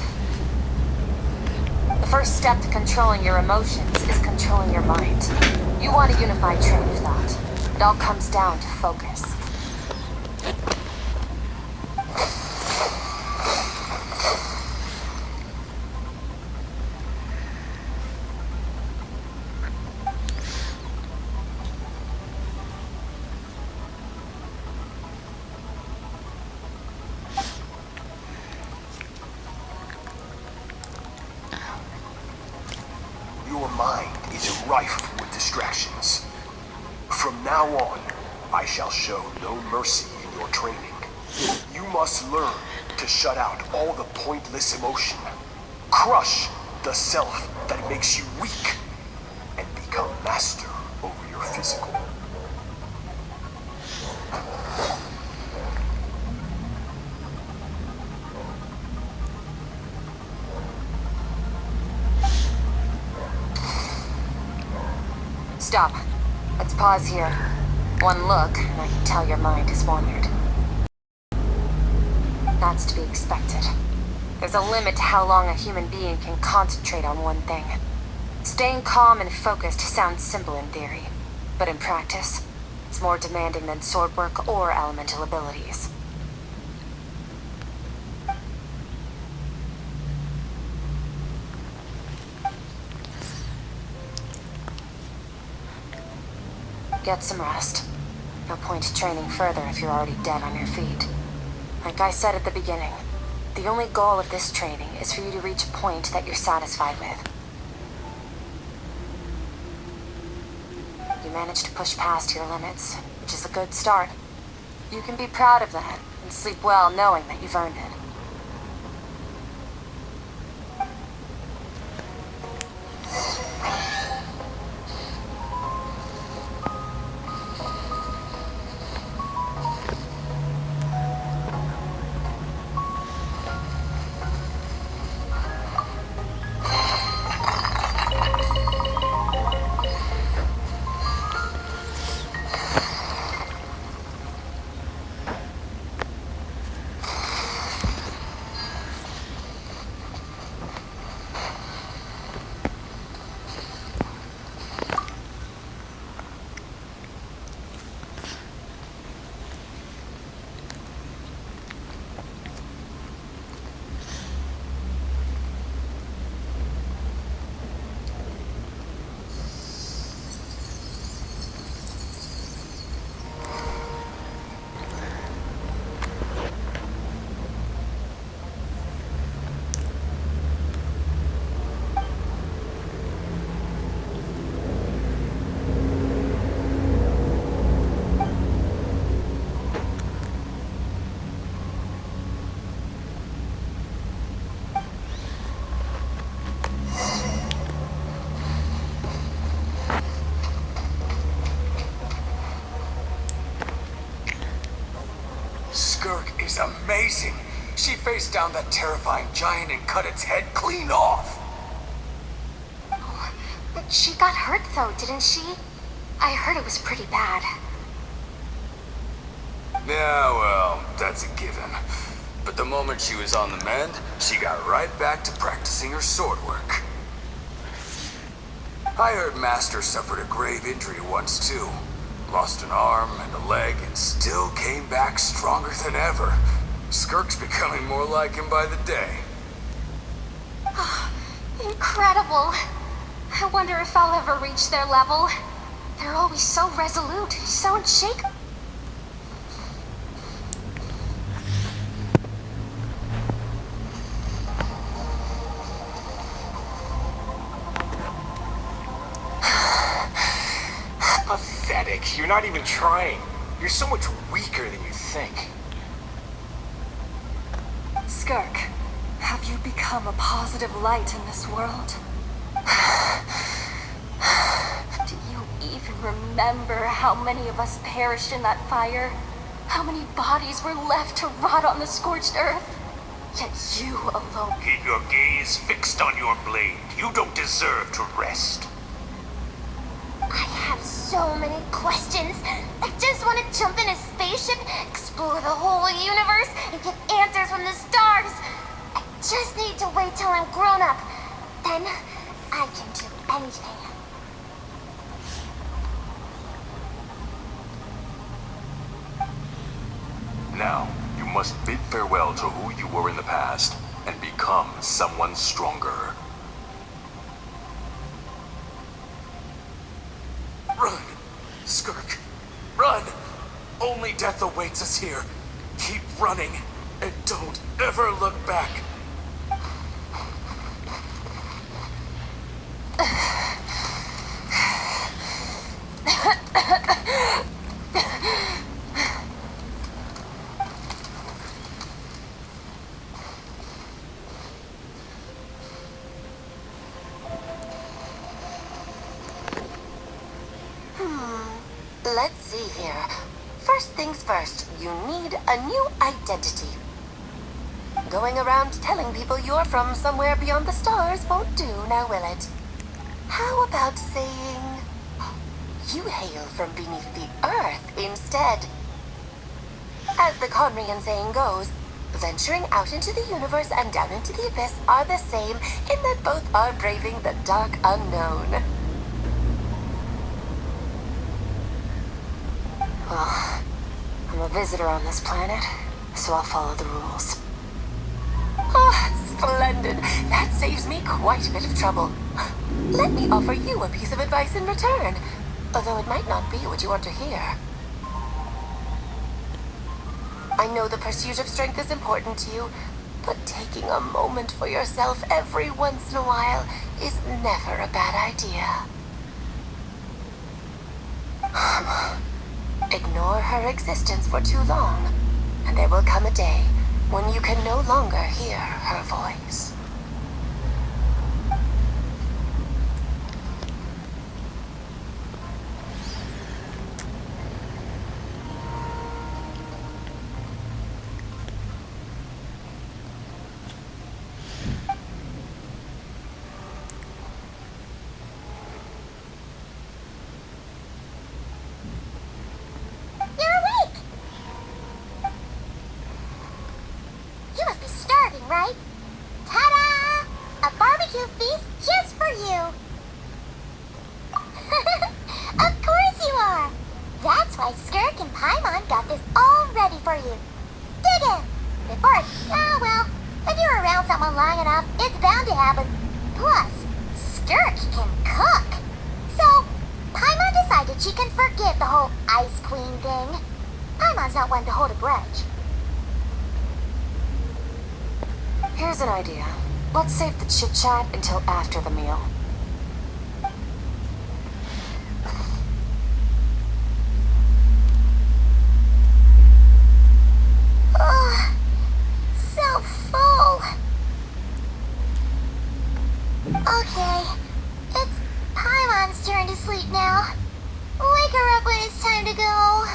The first step to controlling your emotions is controlling your mind. You want a unified train of thought. It all comes down to focus. Your mind is rife with distractions. From now on, I shall show no mercy in your training. You must learn to shut out all the pointless emotion. Crush the self that makes you weak, and become master over your physical. Stop. Let's pause here. One look, and I can tell your mind has wandered. That's to be expected. There's a limit to how long a human being can concentrate on one thing. Staying calm and focused sounds simple in theory, but in practice, it's more demanding than sword work or elemental abilities. Get some rest. No point training further if you're already dead on your feet. Like I said at the beginning, the only goal of this training is for you to reach a point that you're satisfied with. You managed to push past your limits, which is a good start. You can be proud of that and sleep well knowing that you've earned it. was amazing. She faced down that terrifying giant and cut its head clean off. But she got hurt though, didn't she? I heard it was pretty bad. Yeah, well, that's a given. But the moment she was on the mend, she got right back to practicing her sword work. I heard Master suffered a grave injury once too. Lost an arm and a leg and still came back stronger than ever. Skirk's becoming more like him by the day. Incredible. I wonder if I'll ever reach their level. They're always so resolute, so unshakable. Pathetic. You're not even trying. You're so much weaker than you think. Skirk, have you become a positive light in this world? Do you even remember how many of us perished in that fire? How many bodies were left to rot on the scorched earth? Yet you alone. Keep your gaze fixed on your blade. You don't deserve to rest. I have so many questions. I just want to jump in a spaceship, explore the whole universe, and get answers from the stars. I just need to wait till I'm grown up. Then I can do anything. Now, you must bid farewell to who you were in the past and become someone stronger. Run! Skirk! Run! Only death awaits us here. Keep running, and don't ever look back. Let's see here. First things first, you need a new identity. Going around telling people you're from somewhere beyond the stars won't do, now will it? How about saying you hail from beneath the earth instead? As the Conrian saying goes, venturing out into the universe and down into the abyss are the same in that both are braving the dark unknown. Well, I'm a visitor on this planet, so I'll follow the rules. Oh, splendid. That saves me quite a bit of trouble. Let me offer you a piece of advice in return, although it might not be what you want to hear. I know the pursuit of strength is important to you, but taking a moment for yourself every once in a while is never a bad idea. Ignore her existence for too long, and there will come a day when you can no longer hear her voice. You're awake! You must be starving, right? Ta-da! A barbecue feast just for you! Of course you are! That's why Skirk and Paimon got this all ready for you. Dig in! Well, if you're around someone long enough, it's bound to happen. Plus, Skirk can cook. So, Paimon decided she can forget the whole Ice Queen thing. Paimon's not one to hold a grudge. Here's an idea. Let's save the chit-chat until after the meal. Ugh, so full. Okay, it's Paimon's turn to sleep now. Wake her up when it's time to go.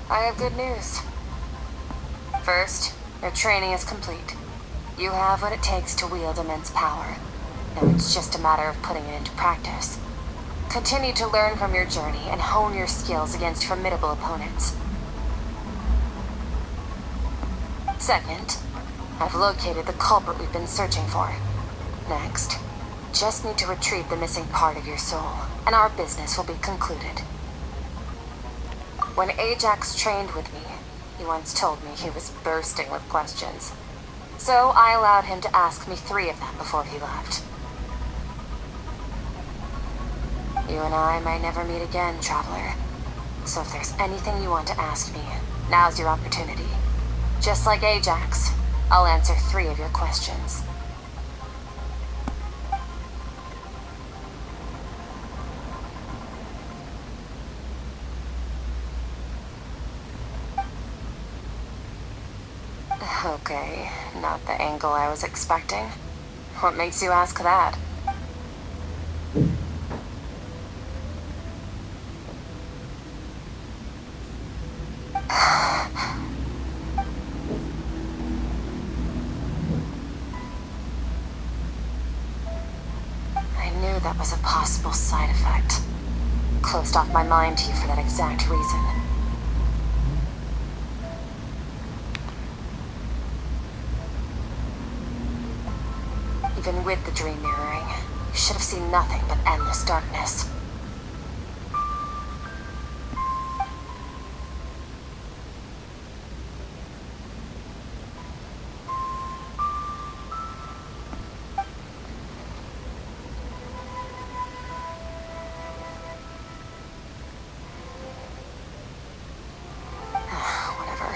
I have good news. First, your training is complete. You have what it takes to wield immense power. Now it's just a matter of putting it into practice. Continue to learn from your journey and hone your skills against formidable opponents. Second, I've located the culprit we've been searching for. Next, just need to retrieve the missing part of your soul, and our business will be concluded. When Ajax trained with me, he once told me he was bursting with questions. So I allowed him to ask me 3 of them before he left. You and I may never meet again, Traveler. So if there's anything you want to ask me, now's your opportunity. Just like Ajax, I'll answer 3 of your questions. Okay, not the angle I was expecting. What makes you ask that? I knew that was a possible side effect. Closed off my mind to you for that exact reason. Even with the dream mirroring, you should have seen nothing but endless darkness. Whatever.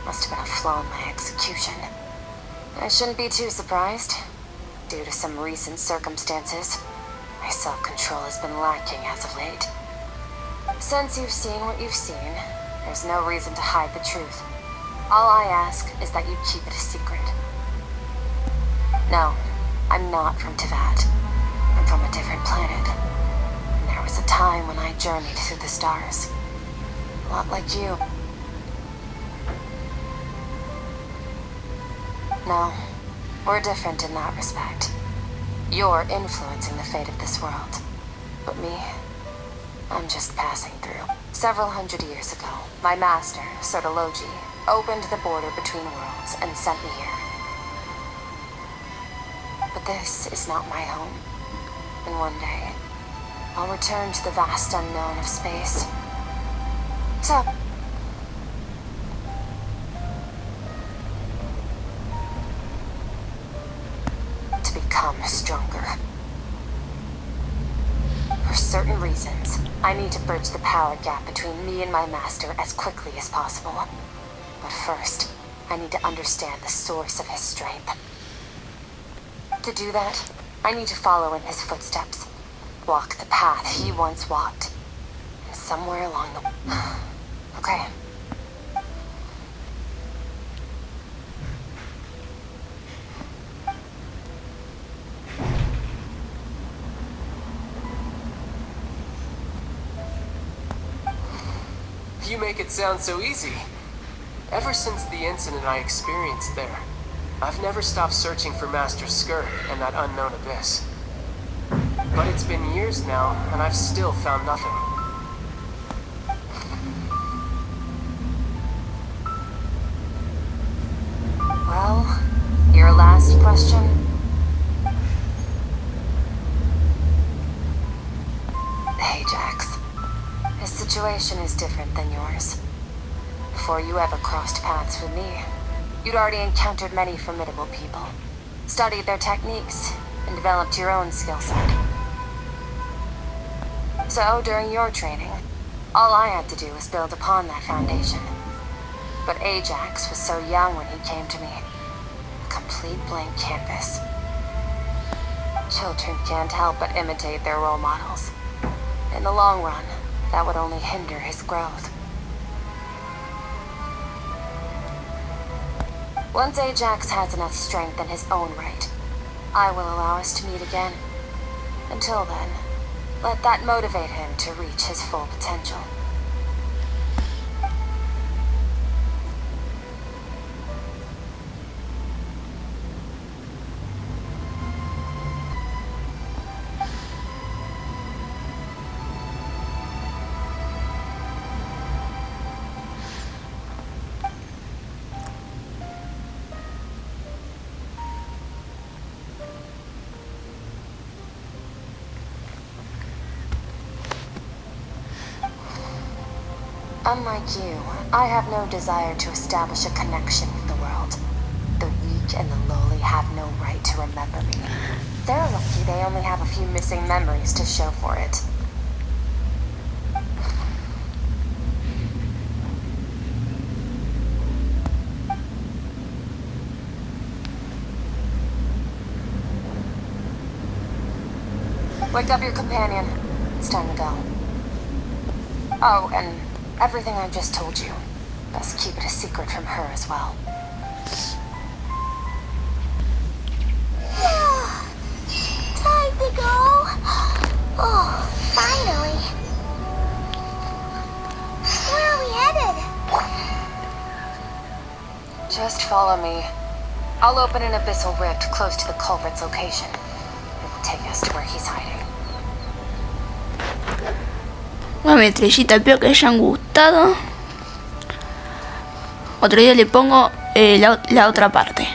Must have been a flaw in my execution. I shouldn't be too surprised. Due to some recent circumstances, my self-control has been lacking as of late. Since you've seen what you've seen, there's no reason to hide the truth. All I ask is that you keep it a secret. No, I'm not from Teyvat. I'm from a different planet. And there was a time when I journeyed through the stars. A lot like you. No. We're different in that respect. You're influencing the fate of this world. But me, I'm just passing through. Several hundred years ago, my master, Sotologi, opened the border between worlds and sent me here. But this is not my home. And one day, I'll return to the vast unknown of space. So, become stronger. For certain reasons, I need to bridge the power gap between me and my master as quickly as possible. But first, I need to understand the source of his strength. To do that, I need to follow in his footsteps, walk the path he once walked, and somewhere along the... Okay. You make it sound so easy. Ever since the incident I experienced there, I've never stopped searching for Master Skirk and that unknown abyss. But it's been years now, and I've still found nothing. Well, your last question? Ajax. His situation is different than yours. Before you ever crossed paths with me, you'd already encountered many formidable people, studied their techniques, and developed your own skill set. So, during your training, all I had to do was build upon that foundation. But Ajax was so young when he came to me. A complete blank canvas. Children can't help but imitate their role models. In the long run, that would only hinder his growth. Once Ajax has enough strength in his own right, I will allow us to meet again. Until then, let that motivate him to reach his full potential. Unlike you, I have no desire to establish a connection with the world. The weak and the lowly have no right to remember me. They're lucky they only have a few missing memories to show for it. Wake up your companion. It's time to go. Oh, and everything I just told you. Best keep it a secret from her as well. Time to go. Oh, finally. Where are we headed? Just follow me. I'll open an abyssal rift close to the culprit's location. It will take us to where he's hiding. Bueno, mi estrellita, espero que hayan gustado. Otro día le pongo la otra parte.